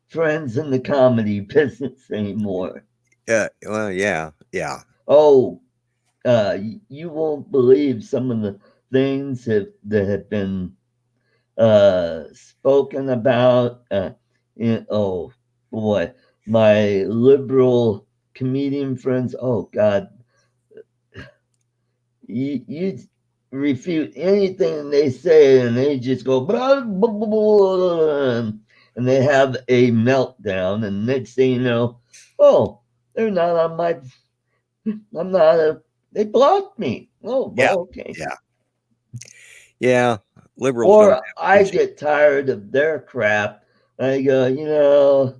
S1: friends in the comedy business anymore.
S2: well, yeah, yeah,
S1: Oh, you won't believe some of the things that have been spoken about. Oh boy, my liberal comedian friends. Oh God, you refute anything they say, and they just go blah, blah, blah, blah, and they have a meltdown. And next thing you know, oh, they're not on my. I'm not a. They blocked me. Oh,
S2: yeah,
S1: well, okay.
S2: yeah, yeah. Liberals don't
S1: Or
S2: have
S1: I
S2: patience.
S1: get tired of their crap. I go,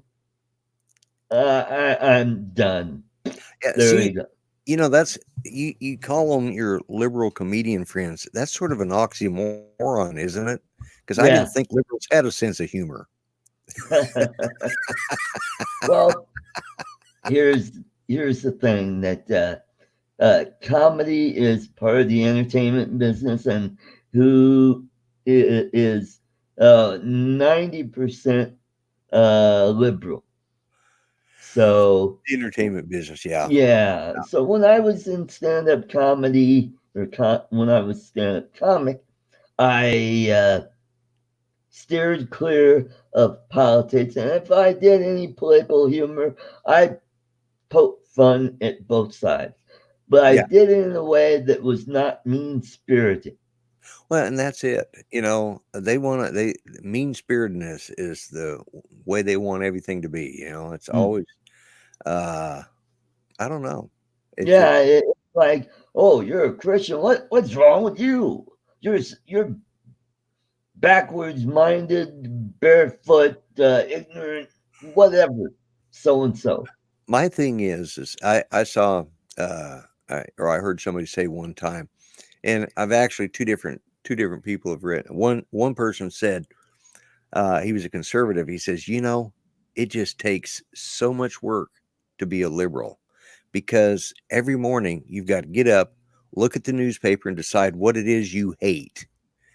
S1: I'm done.
S2: Yeah,
S1: There
S2: see,
S1: you go.
S2: that's you call them your liberal comedian friends. That's sort of an oxymoron, isn't it? Because I didn't think
S1: Yeah.
S2: liberals had a sense of humor.
S1: Well, here's here's the thing that comedy is part of the entertainment business, and who is 90% liberal. So
S2: The entertainment business, yeah,
S1: yeah. So when I was in stand-up comedy or when I was stand-up comic, I steered clear of politics, and if I did any political humor, I poke fun at both sides. But I
S2: yeah.
S1: did it in a way that was not mean-spirited.
S2: Well, and that's it. They want to. They mean spiritedness is the way they want everything to be. It's
S1: Mm.
S2: always. Uh, I don't know. It's just
S1: Yeah, it's like, oh, you're a Christian. What's wrong with you? You're backwards minded, barefoot, ignorant, whatever, so and so.
S2: my thing is I saw or I heard somebody say one time, and I've actually two different people have written. One person said he was a conservative. He says, it just takes so much work to be a liberal because every morning you've got to get up, look at the newspaper, and decide what it is you hate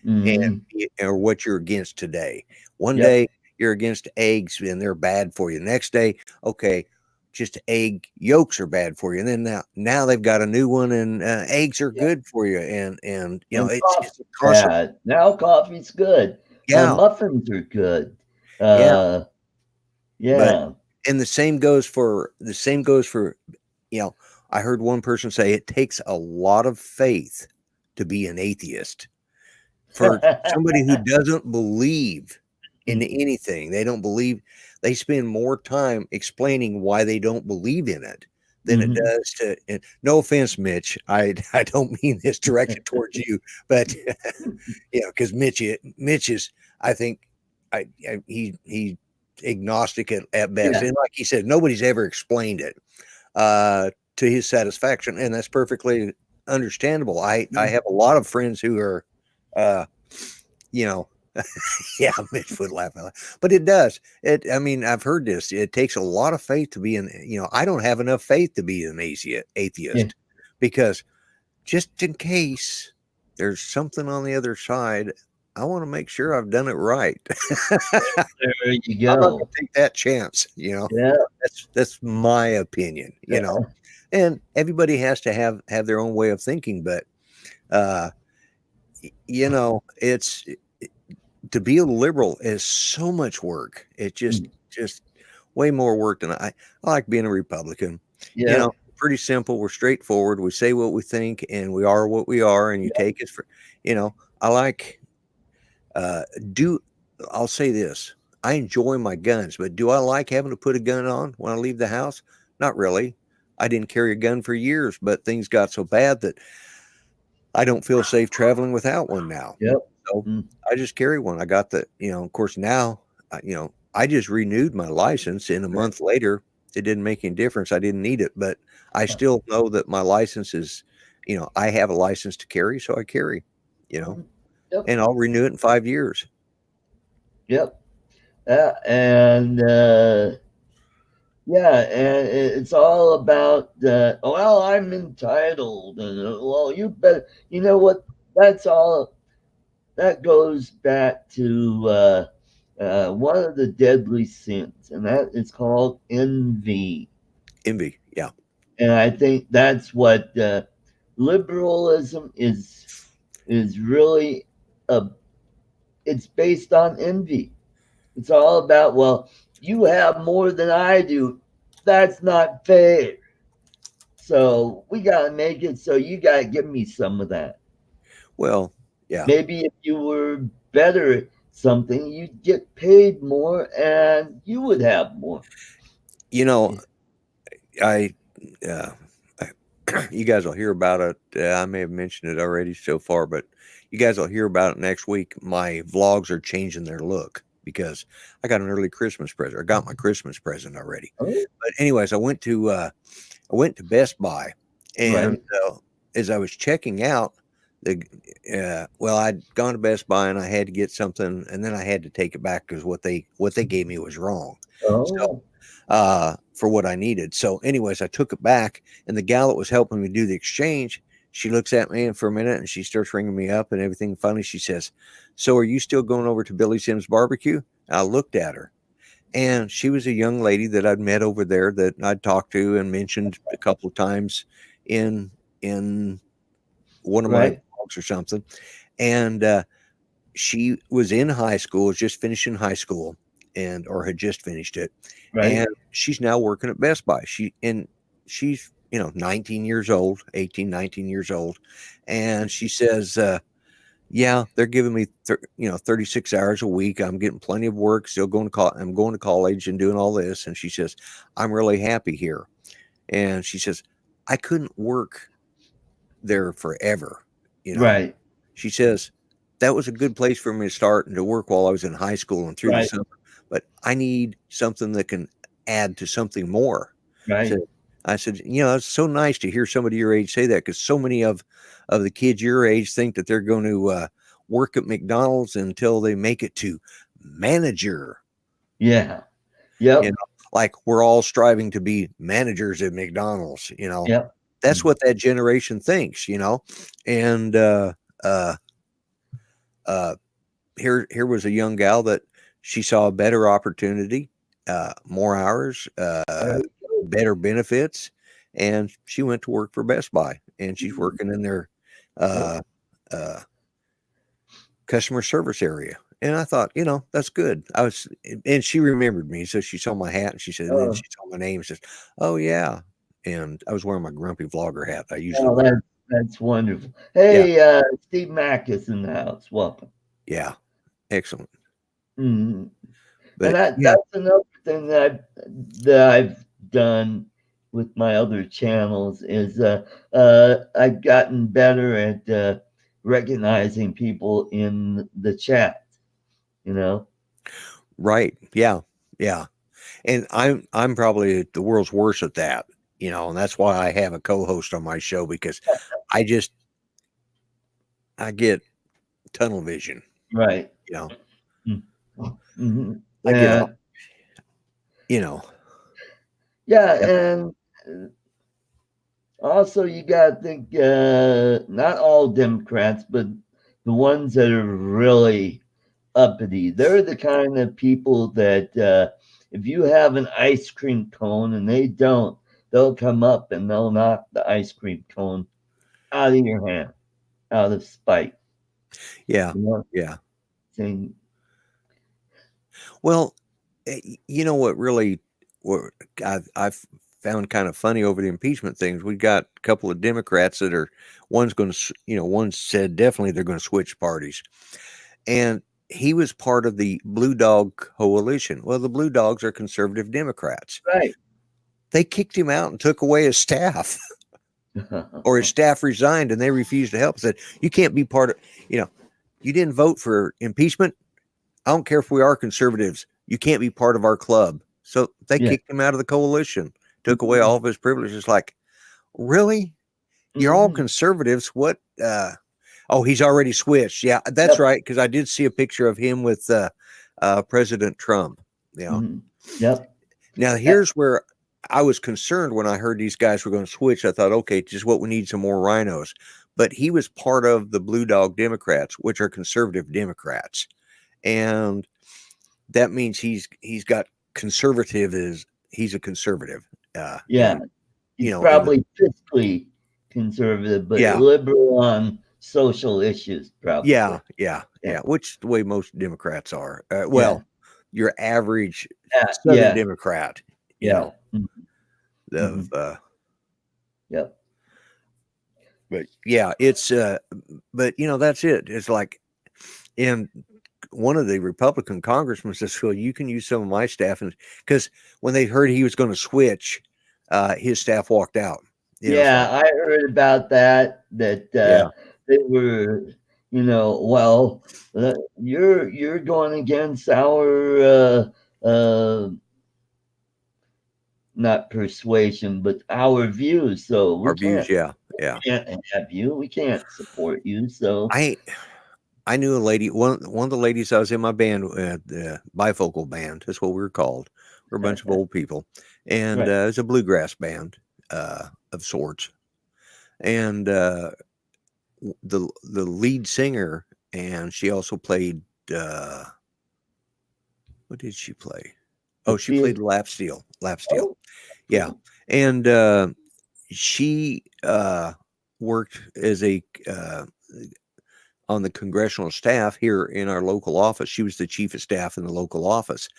S2: and
S1: Hmm.
S2: or what you're against today. One
S1: Yep.
S2: day you're against eggs and they're bad for you. The next day, okay, just egg yolks are bad for you. And then now they've got a new one, and eggs are
S1: Yep.
S2: good for you. And
S1: And
S2: it's
S1: coffee's
S2: a constant.
S1: bad. Now coffee's good.
S2: Yeah,
S1: Muffins are good.
S2: yeah.
S1: Uh,
S2: But
S1: yeah.
S2: and the same goes for you know. I heard one person say it takes a lot of faith to be an atheist. For somebody who doesn't believe in anything, they spend more time explaining why they don't believe in it than it
S1: Hmm.
S2: does to. And no offense, Mitch, I don't mean this directed towards you, but because Mitch is, I think, he agnostic at best,
S1: Yeah.
S2: and like he said, nobody's ever explained it uh, to his satisfaction, and that's perfectly understandable. I have a lot of friends who are. Uh, you know, yeah, Mitch would laugh out loud. But it does. I mean, I've heard this. It takes a lot of faith to be I don't have enough faith to be an
S1: Yeah.
S2: atheist because just in case there's something on the other side, I want to make sure I've done it right.
S1: There you
S2: I'm not going
S1: go.
S2: to take that chance.
S1: Yeah,
S2: That's my opinion. And everybody has to have their own way of thinking, but uh, it's to be a liberal is so much work. It
S1: mm,
S2: just way more work than I like being a Republican. You
S1: yeah,
S2: know, pretty simple. We're straightforward. We say what we think, and we are what we are. And you
S1: yeah,
S2: take it for, I like uh, do. I'll say this: I enjoy my guns, but do I like having to put a gun on when I leave the house? Not really. I didn't carry a gun for years, but things got so bad that I don't feel safe traveling without one now.
S1: yep,
S2: So
S1: mm,
S2: I just carry one. I got of course now, I just renewed my license and a
S1: right,
S2: month later, it didn't make any difference. I didn't need it, but I still know that my license is, I have a license to carry, so I carry, you know,
S1: mm, yep,
S2: and I'll renew it in 5 years.
S1: yep. And yeah, and it's all about well, I'm entitled, and well, you bet. You know what? That's all. That goes back to one of the deadly sins, and that is called envy.
S2: Envy. Yeah.
S1: And I think that's what liberalism is really. A, it's based on envy. It's all about, well, you have more than I do. That's not fair. So we got to make it so you got to give me some of that.
S2: Well, yeah.
S1: Maybe if you were better at something, you'd get paid more and you would have more.
S2: You know, I, uh, I you guys will hear about it. I may have mentioned it already so far, but you guys will hear about it next week. My vlogs are changing their look because I got an early Christmas present. I got my Christmas present already.
S1: Oh,
S2: But anyways, I went to Best Buy, and
S1: right,
S2: as I was checking out, the well, I'd gone to Best Buy and I had to get something, and then I had to take it back because what they gave me was wrong. So
S1: oh,
S2: for what I needed. So, anyways, I took it back, and the gal that was helping me do the exchange, she looks at me and for a minute, and she starts ringing me up and everything. Finally, she says, "So, are you still going over to Billy Sim's barbecue?" And I looked at her, and she was a young lady that I'd met over there that I'd talked to and mentioned a couple of times in in one of my
S1: right,
S2: blogs or something. And she was in high school, was just finishing high school, and or had just finished it,
S1: right,
S2: and she's now working at Best Buy. She's 19 years old, 18, 19 years old, and she says, "Yeah, they're giving me 36 hours a week. I'm getting plenty of work. Still going to I'm going to college and doing all this." And she says, "I'm really happy here." And she says, "I couldn't work there forever, you know."
S1: right,
S2: She says, "That was a good place for me to start and to work while I was in high school and through the
S1: right,
S2: summer, but I need something that can add to something more." So
S1: right.
S2: I said, "It's so nice to hear somebody your age say that because so many of the kids your age think that they're going to work at McDonald's until they make it to manager.
S1: Yeah,
S2: You
S1: yep,
S2: know, like we're all striving to be managers at McDonald's.
S1: yep,
S2: That's
S1: mm,
S2: what that generation thinks. And uh, uh, here was a young gal that she saw a better opportunity, more hours,
S1: there we go.
S2: better benefits, and she went to work for Best Buy, and she's
S1: Mm,
S2: working in their
S1: yep,
S2: uh, uh, customer service area. And I thought, that's good. And she remembered me, so she saw my hat, and she said, and then
S1: oh,
S2: she saw my name, and says, "Oh yeah," and I was wearing my grumpy vlogger hat I usually
S1: oh,
S2: wear.
S1: that's wonderful.
S2: Yeah,
S1: Hey, Steve Mack is in the house. Welcome.
S2: yeah, excellent.
S1: Mhm. And
S2: But yeah,
S1: that's another thing that I've done with my other channels is I've gotten better at recognizing people in the chat. You know,
S2: right, yeah, yeah. And I'm probably the world's worst at that, and that's why I have a co-host on my show because I just I get tunnel vision,
S1: right?
S2: you know.
S1: Mm-hmm.
S2: I get all,
S1: Yeah,
S2: you know.
S1: yeah,
S2: Yep.
S1: and also you got to think not all Democrats, but the ones that are really uppity. They're the kind of people that if you have an ice cream cone and they don't, they'll come up and they'll knock the ice cream cone out of your hand, out of spite.
S2: Yeah,
S1: You know,
S2: yeah.
S1: saying,
S2: Well, you know what really what I've found kind of funny over the impeachment things. We got a couple of Democrats that are one's going to one said definitely they're going to switch parties, and he was part of the Blue Dog coalition. Well, the Blue Dogs are conservative Democrats.
S1: right.
S2: They kicked him out and took away his staff, or his staff resigned, and they refused to help. Said you can't be part of. You didn't vote for impeachment. I don't care if we are conservatives. You can't be part of our club. So they
S1: Yeah.
S2: kicked him out of the coalition, took away all of his privileges. Like, really? You're all
S1: Mhm.
S2: conservatives. What? Oh, he's already switched. Yeah, that's
S1: Yep.
S2: right. Because I did see a picture of him with President Trump. You know.
S1: Mhm. Yep.
S2: Now
S1: Uh,
S2: here's where I was concerned when I heard these guys were going to switch. I thought, okay, just what we need some more rhinos. But he was part of the Blue Dog Democrats, which are conservative Democrats, and that means he's got conservative is he's a conservative
S1: yeah.
S2: in
S1: He's
S2: in the
S1: probably fiscally conservative, but
S2: yeah
S1: liberal on social issues,
S2: yeah
S1: probably.
S2: yeah
S1: Yeah.
S2: yeah which the way most Democrats are
S1: Yeah.
S2: well your average Southern
S1: Yeah.
S2: Democrat you
S1: Yeah.
S2: know
S1: Mhm.
S2: of
S1: Mhm. Yep.
S2: but yeah it's but that's it's like and one of the Republican congressmen says, well, you can use some of my staff. And because when they heard he was going to switch, his staff walked out. It's
S1: Yeah,
S2: like,
S1: I heard about that. That
S2: yeah,
S1: they were, well, you're going against our not persuasion, but our views. So we
S2: our views.
S1: can't
S2: Yeah. Yeah.
S1: can't have you. We can't support you. So
S2: I, I knew a lady, one of the ladies I was in my band, the bifocal band. That's what we were called. We're a bunch of old people. And
S1: right.
S2: it was a bluegrass band of sorts. And the lead singer, and she also played, uh, what did she play?
S1: The
S2: Oh, she played
S1: field.
S2: lap steel. Lap steel.
S1: Oh,
S2: Yeah.
S1: cool.
S2: And she worked as a on the congressional staff here in our local office. She was the chief of staff in the local office.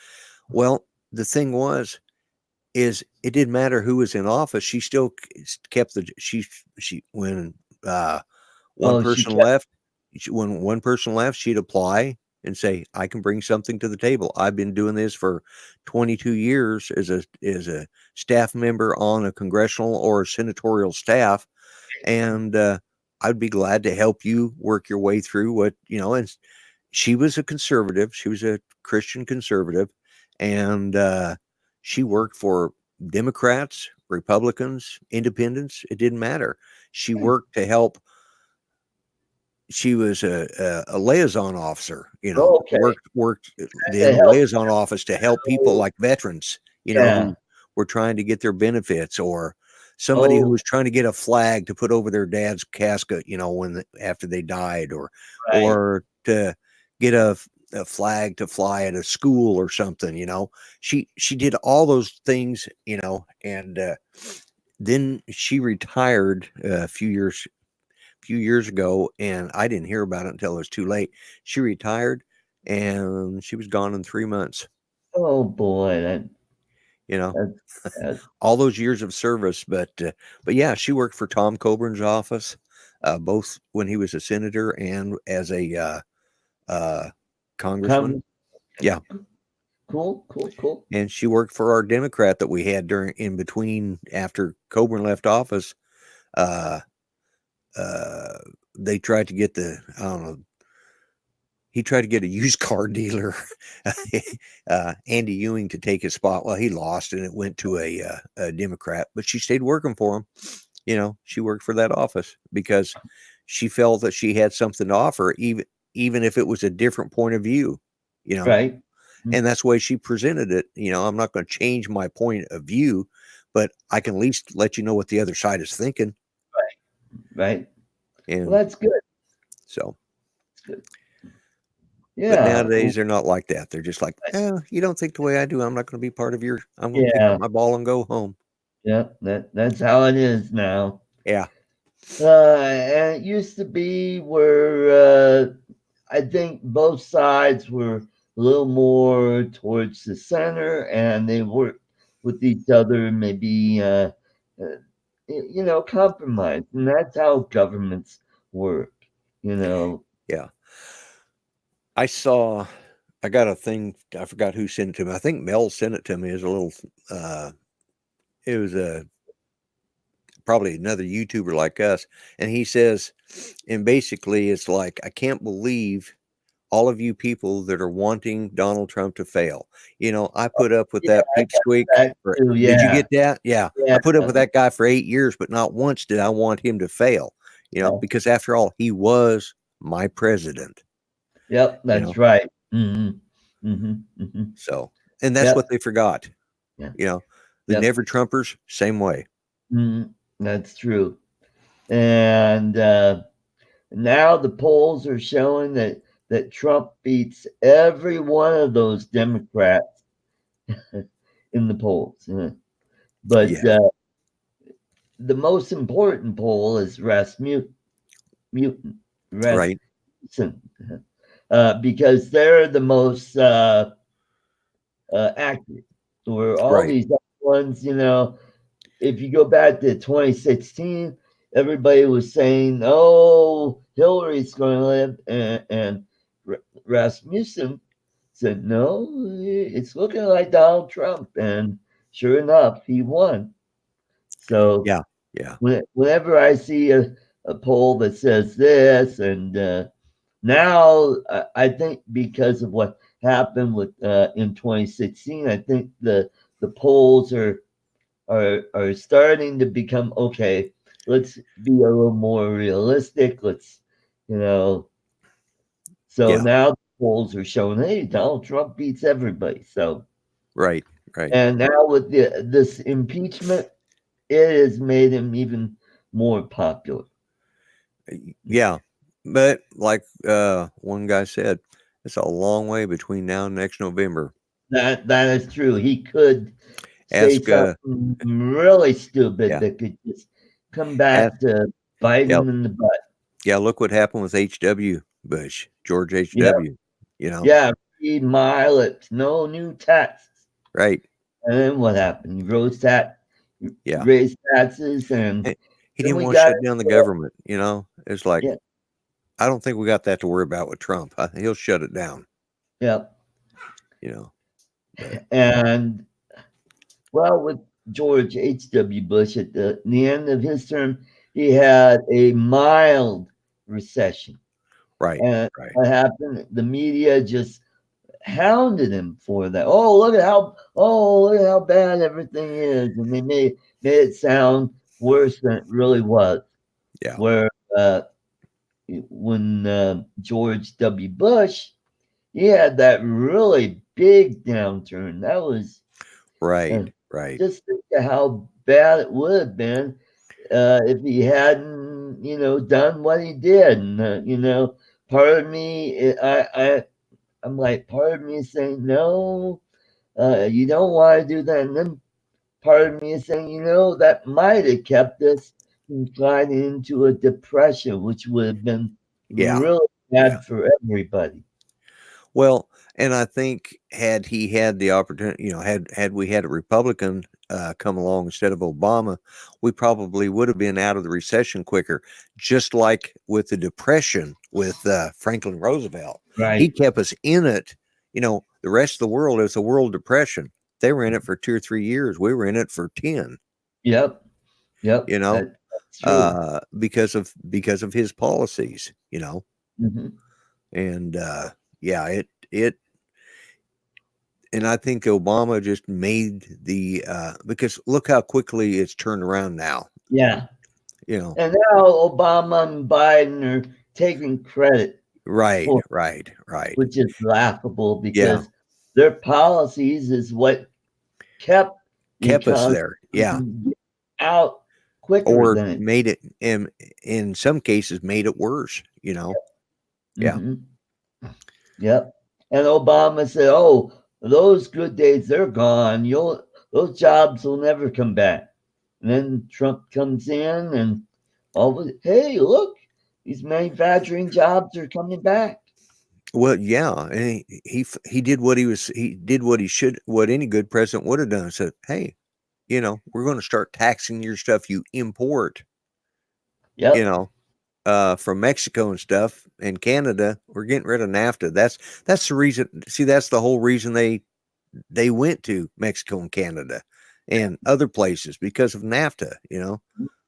S2: Well, the thing was, is it didn't matter who was in office. She still kept she when one
S1: Oh, she
S2: person
S1: kept.
S2: left, when one person left, she'd apply and say, "I can bring something to the table. I've been doing this for 22 years as a staff member on a congressional or senatorial staff, and I'd be glad to help you work your way through what you know." And she was a conservative. She was a Christian conservative, and she worked for Democrats, Republicans, Independents. It didn't matter. She worked to help. She was a liaison officer,
S1: Okay.
S2: worked
S1: To
S2: in the
S1: help.
S2: liaison office to help people like veterans,
S1: Yeah.
S2: who were trying to get their benefits, or somebody who
S1: Oh,
S2: was trying to get a flag to put over their dad's casket, after they died,
S1: right.
S2: or to get a flag to fly at a school or something. She did all those things, and then she retired a few years ago, and I didn't hear about it until it was too late. She retired, and she was gone in 3 months.
S1: Oh boy,
S2: You know,
S1: that's sad.
S2: all those years of service. But yeah, she worked for Tom Coburn's office, both when he was a senator and as a uh, congressman.
S1: Come,
S2: Yeah,
S1: cool, cool, cool.
S2: and she worked for our Democrat that we had during in between after Coburn left office. Uh, uh, they tried to get I don't know, he tried to get a used car dealer, Andy Ewing, to take his spot. Well, he lost, and it went to a Democrat. But she stayed working for him. She worked for that office because she felt that she had something to offer, even if it was a different point of view. You know,
S1: Right. Mm,
S2: and that's the way she presented it. I'm not going to change my point of view, but I can at least let you know what the other side is thinking.
S1: right. Well,
S2: And
S1: that's good.
S2: so, But
S1: Yeah.
S2: nowadays they're not like that. They're just like, oh, you don't think the way I do. I'm not going to be part of your. I'm going to pick up
S1: Yeah.
S2: my ball and go home.
S1: Yep. That's how it is now.
S2: Yeah,
S1: And it used to be where I think both sides were a little more towards the center, and they worked with each other, maybe uh, compromise, and that's how governments work. You know,
S2: yeah. I saw. I got a thing. I forgot who sent it to me. I think Mel sent it to me as a little. Uh, it was a probably another YouTuber like us, and he says, and basically it's like I can't believe all of you people that are wanting Donald Trump to fail. I put up with
S1: yeah,
S2: that pipsqueak
S1: that
S2: for.
S1: too.
S2: Did you
S1: Yeah,
S2: get that? Yeah,
S1: yeah,
S2: I put up with that guy for 8 years, but not once did I want him to fail.
S1: yeah.
S2: Because after all, he was my president.
S1: Yep,
S2: You
S1: that's
S2: know,
S1: right. Hmm.
S2: so and that's what
S1: Yep,
S2: they forgot.
S1: yeah,
S2: You know, the
S1: yep.
S2: never Trumpers, same way.
S1: That's true. And now the polls are showing that Trump beats every one of those Democrats in the polls. But
S2: Yes,
S1: the most important poll is
S2: right,
S1: Rasmussen, because they're the most accurate. Where all
S2: right.
S1: these other ones, if you go back to 2016, everybody was saying, "Oh, Hillary's going to live," and Rasmussen said, "No, it's looking like Donald Trump," and sure enough, he won. So
S2: Yeah, yeah,
S1: whenever I see a poll that says this, and now I think because of what happened with in 2016, I think the polls are starting to become okay. Let's be a little more realistic. Let's, you know. So
S2: yeah,
S1: now the polls are showing, hey, Donald Trump beats everybody. So
S2: right, right.
S1: and now with this impeachment, it has made him even more popular.
S2: Yeah, but like one guy said, it's a long way between now and next November.
S1: That is true. He could say
S2: Ask,
S1: something really stupid
S2: yeah,
S1: that could just come
S2: ask,
S1: back to bite
S2: yeah,
S1: him in the butt.
S2: yeah. Look what happened with H.W. Bush, George
S1: Yeah,
S2: H.W. You know,
S1: yeah. Read my lips. No new taxes.
S2: right?
S1: And then what happened?
S2: Yeah.
S1: Raised taxes, and
S2: Eh, He
S1: then
S2: didn't
S1: we
S2: want to
S1: got
S2: shut down the government. It's like
S1: yeah,
S2: I don't think we got that to worry about with Trump. He'll shut it down.
S1: yeah.
S2: You know, but
S1: And well, with George H.W. Bush at the end of his term, he had a mild recession.
S2: right,
S1: And
S2: right.
S1: what happened? The media just hounded him for that. Look at how bad everything is, and they made it sound worse than it really was.
S2: Yeah,
S1: Where when George W. Bush, he had that really big downturn. That was
S2: right,
S1: uh,
S2: right.
S1: just think of how bad it would have been if he hadn't, done what he did. And part of me, I'm like, part of me is saying no, you don't want to do that, and then part of me is saying, that might have kept us from sliding into a depression, which would have been
S2: Yeah,
S1: really
S2: yeah.
S1: bad for everybody.
S2: Well, and I think had he had the opportunity, had we had a Republican come along instead of Obama, we probably would have been out of the recession quicker. Just like with the Depression with Franklin Roosevelt, he
S1: Right.
S2: kept us in it. The rest of the world, it's a world depression. They were in it for 2 or 3 years. We were in it for 10.
S1: Yep. Yep.
S2: You know,
S1: That's true.
S2: because of his policies.
S1: Hmm.
S2: And yeah, it and I think Obama just made the because look how quickly it's turned around now.
S1: Yeah.
S2: You know,
S1: And now Obama and Biden are taking credit
S2: right,
S1: for,
S2: right, right.
S1: which is laughable
S2: Yeah,
S1: because their policies is what kept the
S2: kept us
S1: economy
S2: there. Yeah,
S1: out quicker
S2: or
S1: than it.
S2: made it in some cases made it worse. Yeah.
S1: Hmm. Yep. And Obama said, "Oh, those good days, they're gone. You'll those jobs will never come back." And then Trump comes in, and hey, look, these manufacturing jobs are coming back.
S2: Well, yeah, and he did what he did what he should, what any good president would have done. Said, "Hey, we're going to start taxing your stuff you import, you
S1: Yep.
S2: know, from Mexico and stuff and Canada. We're getting rid of NAFTA. That's the reason. See, that's the whole reason they went to Mexico and Canada and other places because of NAFTA.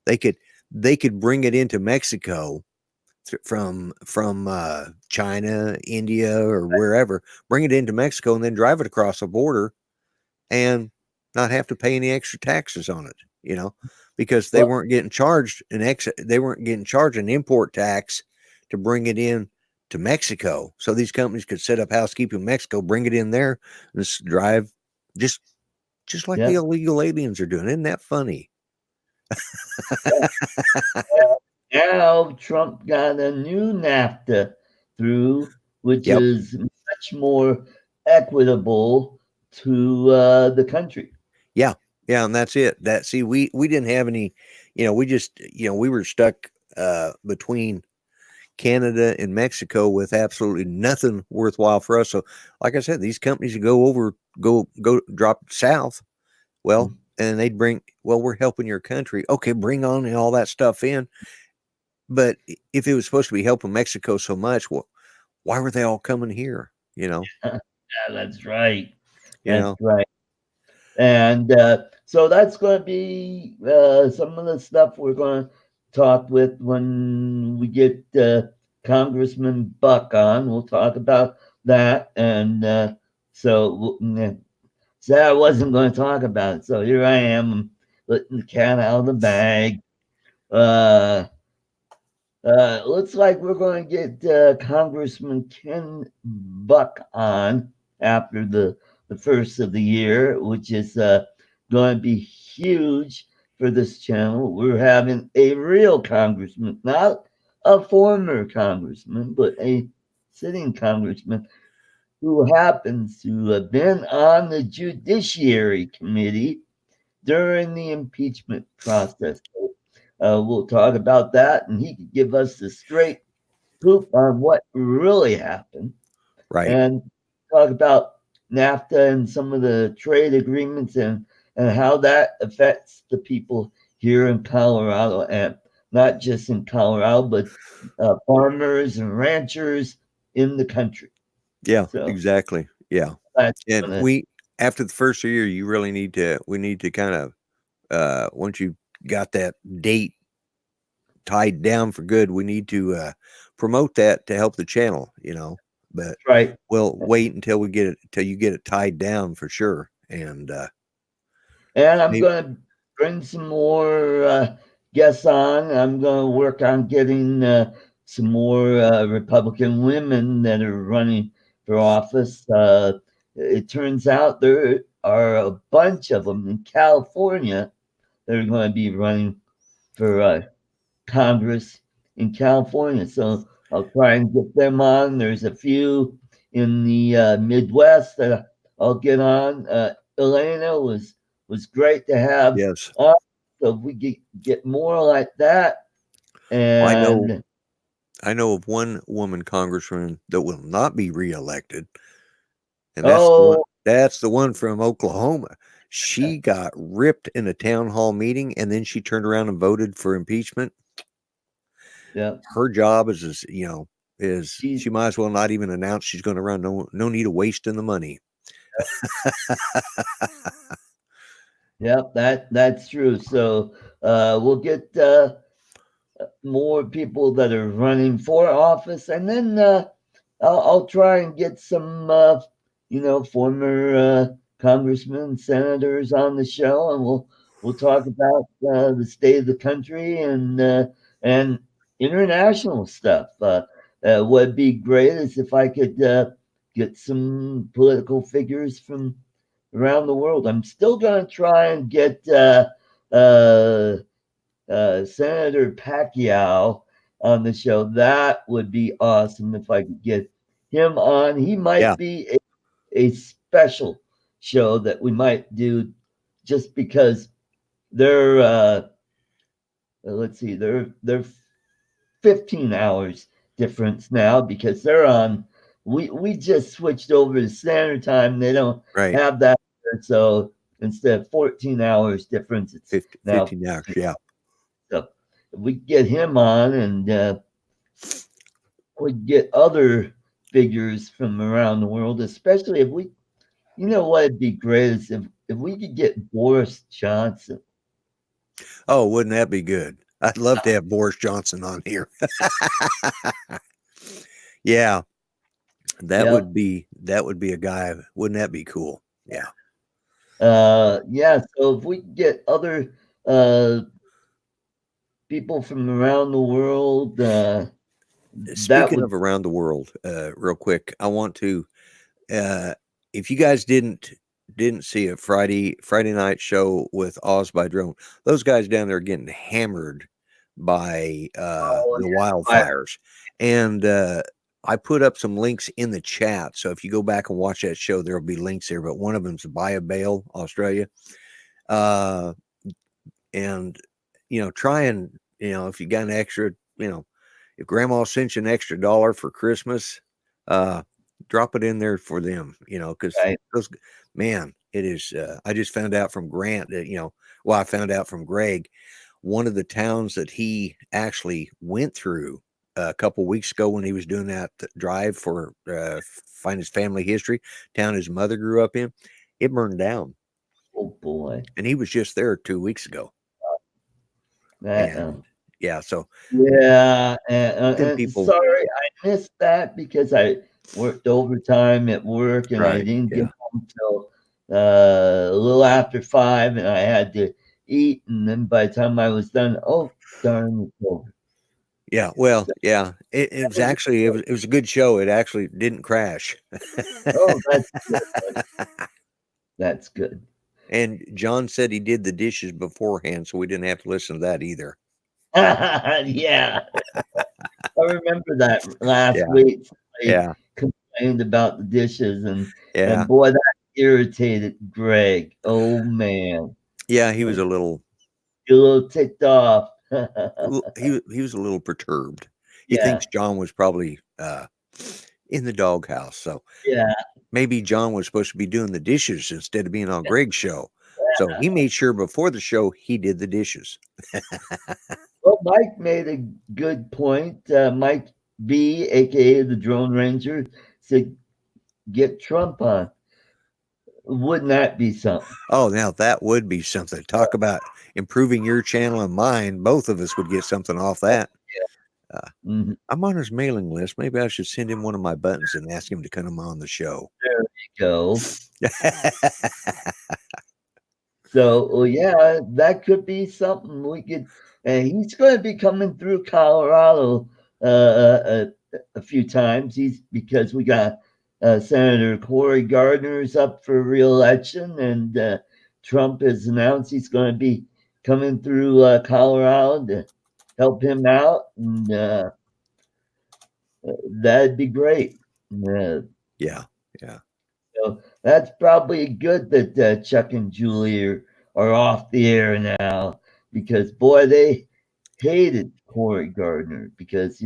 S2: They could they could bring it into Mexico from China, India, or wherever, bring it into Mexico, and then drive it across the border and not have to pay any extra taxes on it. Because they
S1: Well,
S2: weren't getting charged they weren't getting charged an import tax to bring it in to Mexico. So these companies could set up housekeeping in Mexico, bring it in there, and drive just just like the
S1: yep.
S2: illegal aliens are doing. Isn't that funny?
S1: Yep. Now Trump got a new NAFTA through, which
S2: Yep.
S1: is much more equitable to the country.
S2: Yeah. Yeah, and that's it. That see, we didn't have any, we just we were stuck between Canada and Mexico with absolutely nothing worthwhile for us. So, like I said, these companies would go drop south. Well, and they'd bring, well, we're helping your country. Okay, bring on all that stuff in. But if it was supposed to be helping Mexico so much, well, why were they all coming here?
S1: Yeah, that's right.
S2: You
S1: That's
S2: know,
S1: right. And so that's going to be some of the stuff we're going to talk with when we get Congressman Buck on. We'll talk about that. And so I wasn't going to talk about it. So here I am letting the cat out of the bag. Uh, looks like we're going to get Congressman Ken Buck on after the first of the year, which is going to be huge for this channel. We're having a real congressman, not a former congressman, but a sitting congressman who happens to have been on the Judiciary Committee during the impeachment process. We'll talk about that, and he could give us the straight scoop on what really happened,
S2: right?
S1: and talk about NAFTA and some of the trade agreements and how that affects the people here in Colorado, and not just in Colorado, but farmers and ranchers in the country.
S2: Yeah,
S1: So
S2: exactly. Yeah,
S1: that's
S2: and
S1: gonna
S2: we after the first year, you really we need to kind of once you got that date tied down for good, we need to promote that to help the channel. But
S1: right.
S2: we'll wait until we get it till you get it tied down for sure. And
S1: And I'm
S2: maybe,
S1: going to bring some more guests on. I'm going to work on getting some more Republican women that are running for office. It turns out there are a bunch of them in California that are going to be running for Congress in California. So I'll try and get them on. There's a few in the Midwest that I'll get on. Elena was great to have
S2: yes,
S1: on. So if we get more like that,
S2: I know
S1: and
S2: I know of one woman congressman that will not be reelected, and
S1: oh
S2: that's the one from Oklahoma. She got ripped in a town hall meeting, and then she turned around and voted for impeachment.
S1: yeah,
S2: Her job is
S1: she's
S2: she might as well not even announce she's going to run. No need of wasting the money.
S1: yep, that's true. So we'll get more people that are running for office, and then I'll try and get some, former congressmen, senators on the show, and we'll talk about the state of the country and international stuff. What'd be great is if I could get some political figures from around the world. I'm still going to try and get uh, Senator Pacquiao on the show. That would be awesome if I could get him on. He
S2: Yeah,
S1: might be a special show that we might do just because they're let's see, they're 15 hours difference now because they're on. We just switched over to standard time. They don't
S2: right.
S1: have that, so instead of 14 hours difference, it's
S2: 50,
S1: now
S2: 15 hours.
S1: 15.
S2: Yeah.
S1: So if we get him on and we get other figures from around the world, especially if we, you know what, it'd be great is if we could get Boris Johnson.
S2: Oh, wouldn't that be good? I'd love to have Boris Johnson on here. Yeah,
S1: Yep.
S2: that would be a guy. Wouldn't that be cool? Yeah.
S1: Yeah. So if we could get other uh people from around the world, that
S2: Speaking
S1: would.
S2: of around the world, real quick, I want to uh, if you guys didn't see a Friday night show with Oz by Drone, those guys down there are getting hammered by
S1: Oh
S2: the
S1: yeah.
S2: wildfires, and I put up some links in the chat. So if you go back and watch that show, there will be links there. But one of them's Buy a Bale, Australia, uh, and try and if you got an extra, if Grandma sent you an extra dollar for Christmas, uh, drop it in there for them, because
S1: Right.
S2: those, man, it is. I just found out from Grant that, well, I found out from Greg, one of the towns that he actually went through a couple weeks ago when he was doing that drive for find his family history, town his mother grew up in, it burned down,
S1: Oh boy.
S2: and he was just there 2 weeks ago,
S1: That,
S2: and yeah, so
S1: yeah.
S2: them
S1: And
S2: people,
S1: sorry, I missed that because I worked overtime at work and I
S2: right?
S1: didn't get
S2: Yeah,
S1: home till a little after 5, and I had to eat. And then by the time I was done, oh darn, it's over.
S2: yeah. Well,
S1: So
S2: yeah. It
S1: that
S2: was
S1: was
S2: actually it was a good show. It actually didn't crash.
S1: oh, that's good. That's good.
S2: And John said he did the dishes beforehand, so we didn't have to listen to that either.
S1: Yeah, I remember that last
S2: Yeah,
S1: week. Somebody
S2: yeah,
S1: complained about the dishes, and
S2: yeah,
S1: boy, that irritated Greg. Oh man,
S2: yeah. He was a little,
S1: you a little ticked off.
S2: he was a little perturbed. He
S1: Yeah,
S2: thinks John was probably in the doghouse, so
S1: yeah.
S2: maybe John was supposed to be doing the dishes instead of being on Greg's show. So he made sure before the show he did the dishes.
S1: Well, Mike made a good point. Mike B, aka the Drone Ranger, said, "Get Trump on." Wouldn't that be something?
S2: Oh, now that would be something. Talk about improving your channel and mine. Both of us would get something off that. Uh,
S1: Mhm.
S2: I'm on his mailing list. Maybe I should send him one of my buttons and ask him to come on the show.
S1: There you go. So, well, yeah, that could be something we could. And he's going to be coming through Colorado a few times. He's because we got Senator Cory Gardner's up for reelection, and Trump has announced he's going to be coming through Colorado to help him out, and that'd be great. Uh,
S2: Yeah, yeah,
S1: So that's probably good that Chuck and Julie are off the air now because boy, they hated Corey Gardner because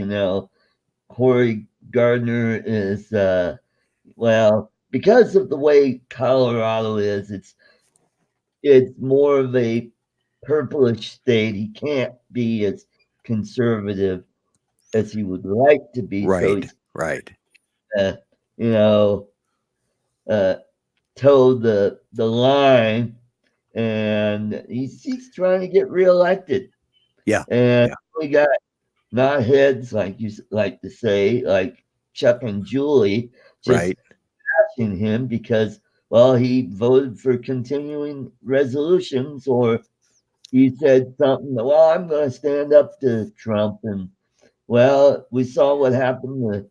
S1: Corey Gardner is well because of the way Colorado is, it's more of a purplish state. He can't be as conservative as he would like to be, so
S2: right,
S1: he's
S2: right.
S1: uh, you know uh, toe the line and he's trying to get reelected.
S2: Yeah,
S1: And
S2: yeah,
S1: we got knotheads, like you like to say, like Chuck and Julie, just
S2: right.
S1: bashing him because, well, he voted for continuing resolutions, or he said something. Well, I'm going to stand up to Trump, and well, we saw what happened with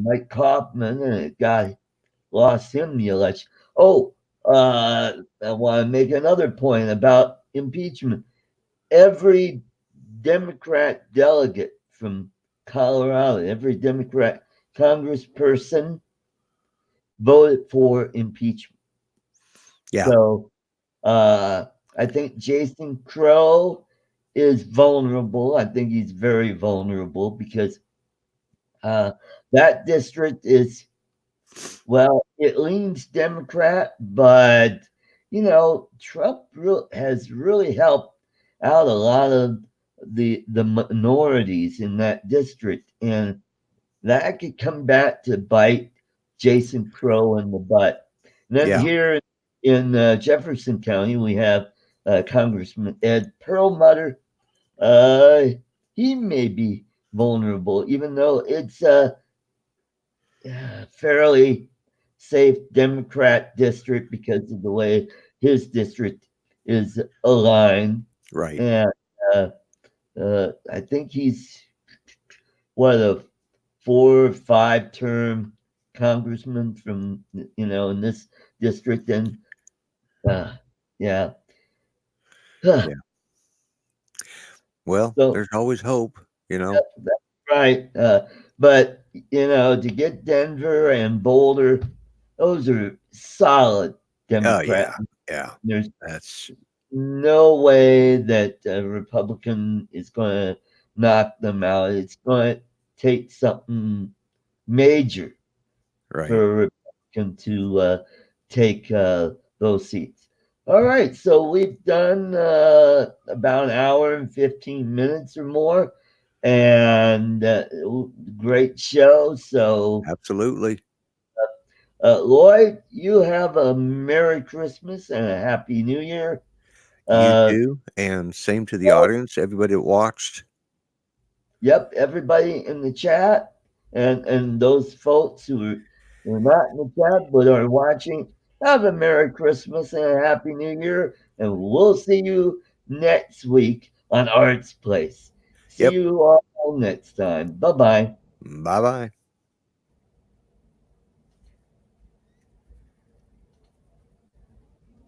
S1: Mike Kaufman, and it got lost him the election. Oh, I want to make another point about impeachment. Every Democrat delegate from Colorado, every Democrat congressperson voted for impeachment.
S2: Yeah.
S1: So uh, I think Jason Crow is vulnerable. I think he's very vulnerable because uh, that district is, well, it leans Democrat, but Trump has really helped out a lot of the minorities in that district, and that could come back to bite Jason Crow in the butt. And then
S2: Yeah.
S1: here in Jefferson County, we have Congressman Ed Perlmutter. Uh, he may be vulnerable, even though it's fairly safe Democrat district because of the way his district is aligned.
S2: Right.
S1: And I think he's what a 4 or 5 term congressman from in this district, and uh, yeah.
S2: Yeah. Well,
S1: So
S2: there's always hope, you know.
S1: yep, that's right. But to get Denver and Boulder, those are solid
S2: Oh
S1: Democrat.
S2: yeah. Yeah.
S1: There's
S2: That's
S1: no way that a Republican is going to knock them out. It's going to take something major
S2: right.
S1: for a Republican to take those seats. All right, so we've done about an hour and 15 minutes or more, and great show. So,
S2: Absolutely.
S1: Lloyd, you have a Merry Christmas and a Happy New Year.
S2: You
S1: Uh,
S2: too. And same to the audience, everybody that watched.
S1: Yep, everybody in the chat and those folks who are not in the chat but are watching, have a Merry Christmas and a Happy New Year, and we'll see you next week on Arts Place. See
S2: Yep.
S1: you all next time. Bye bye.
S2: Bye bye.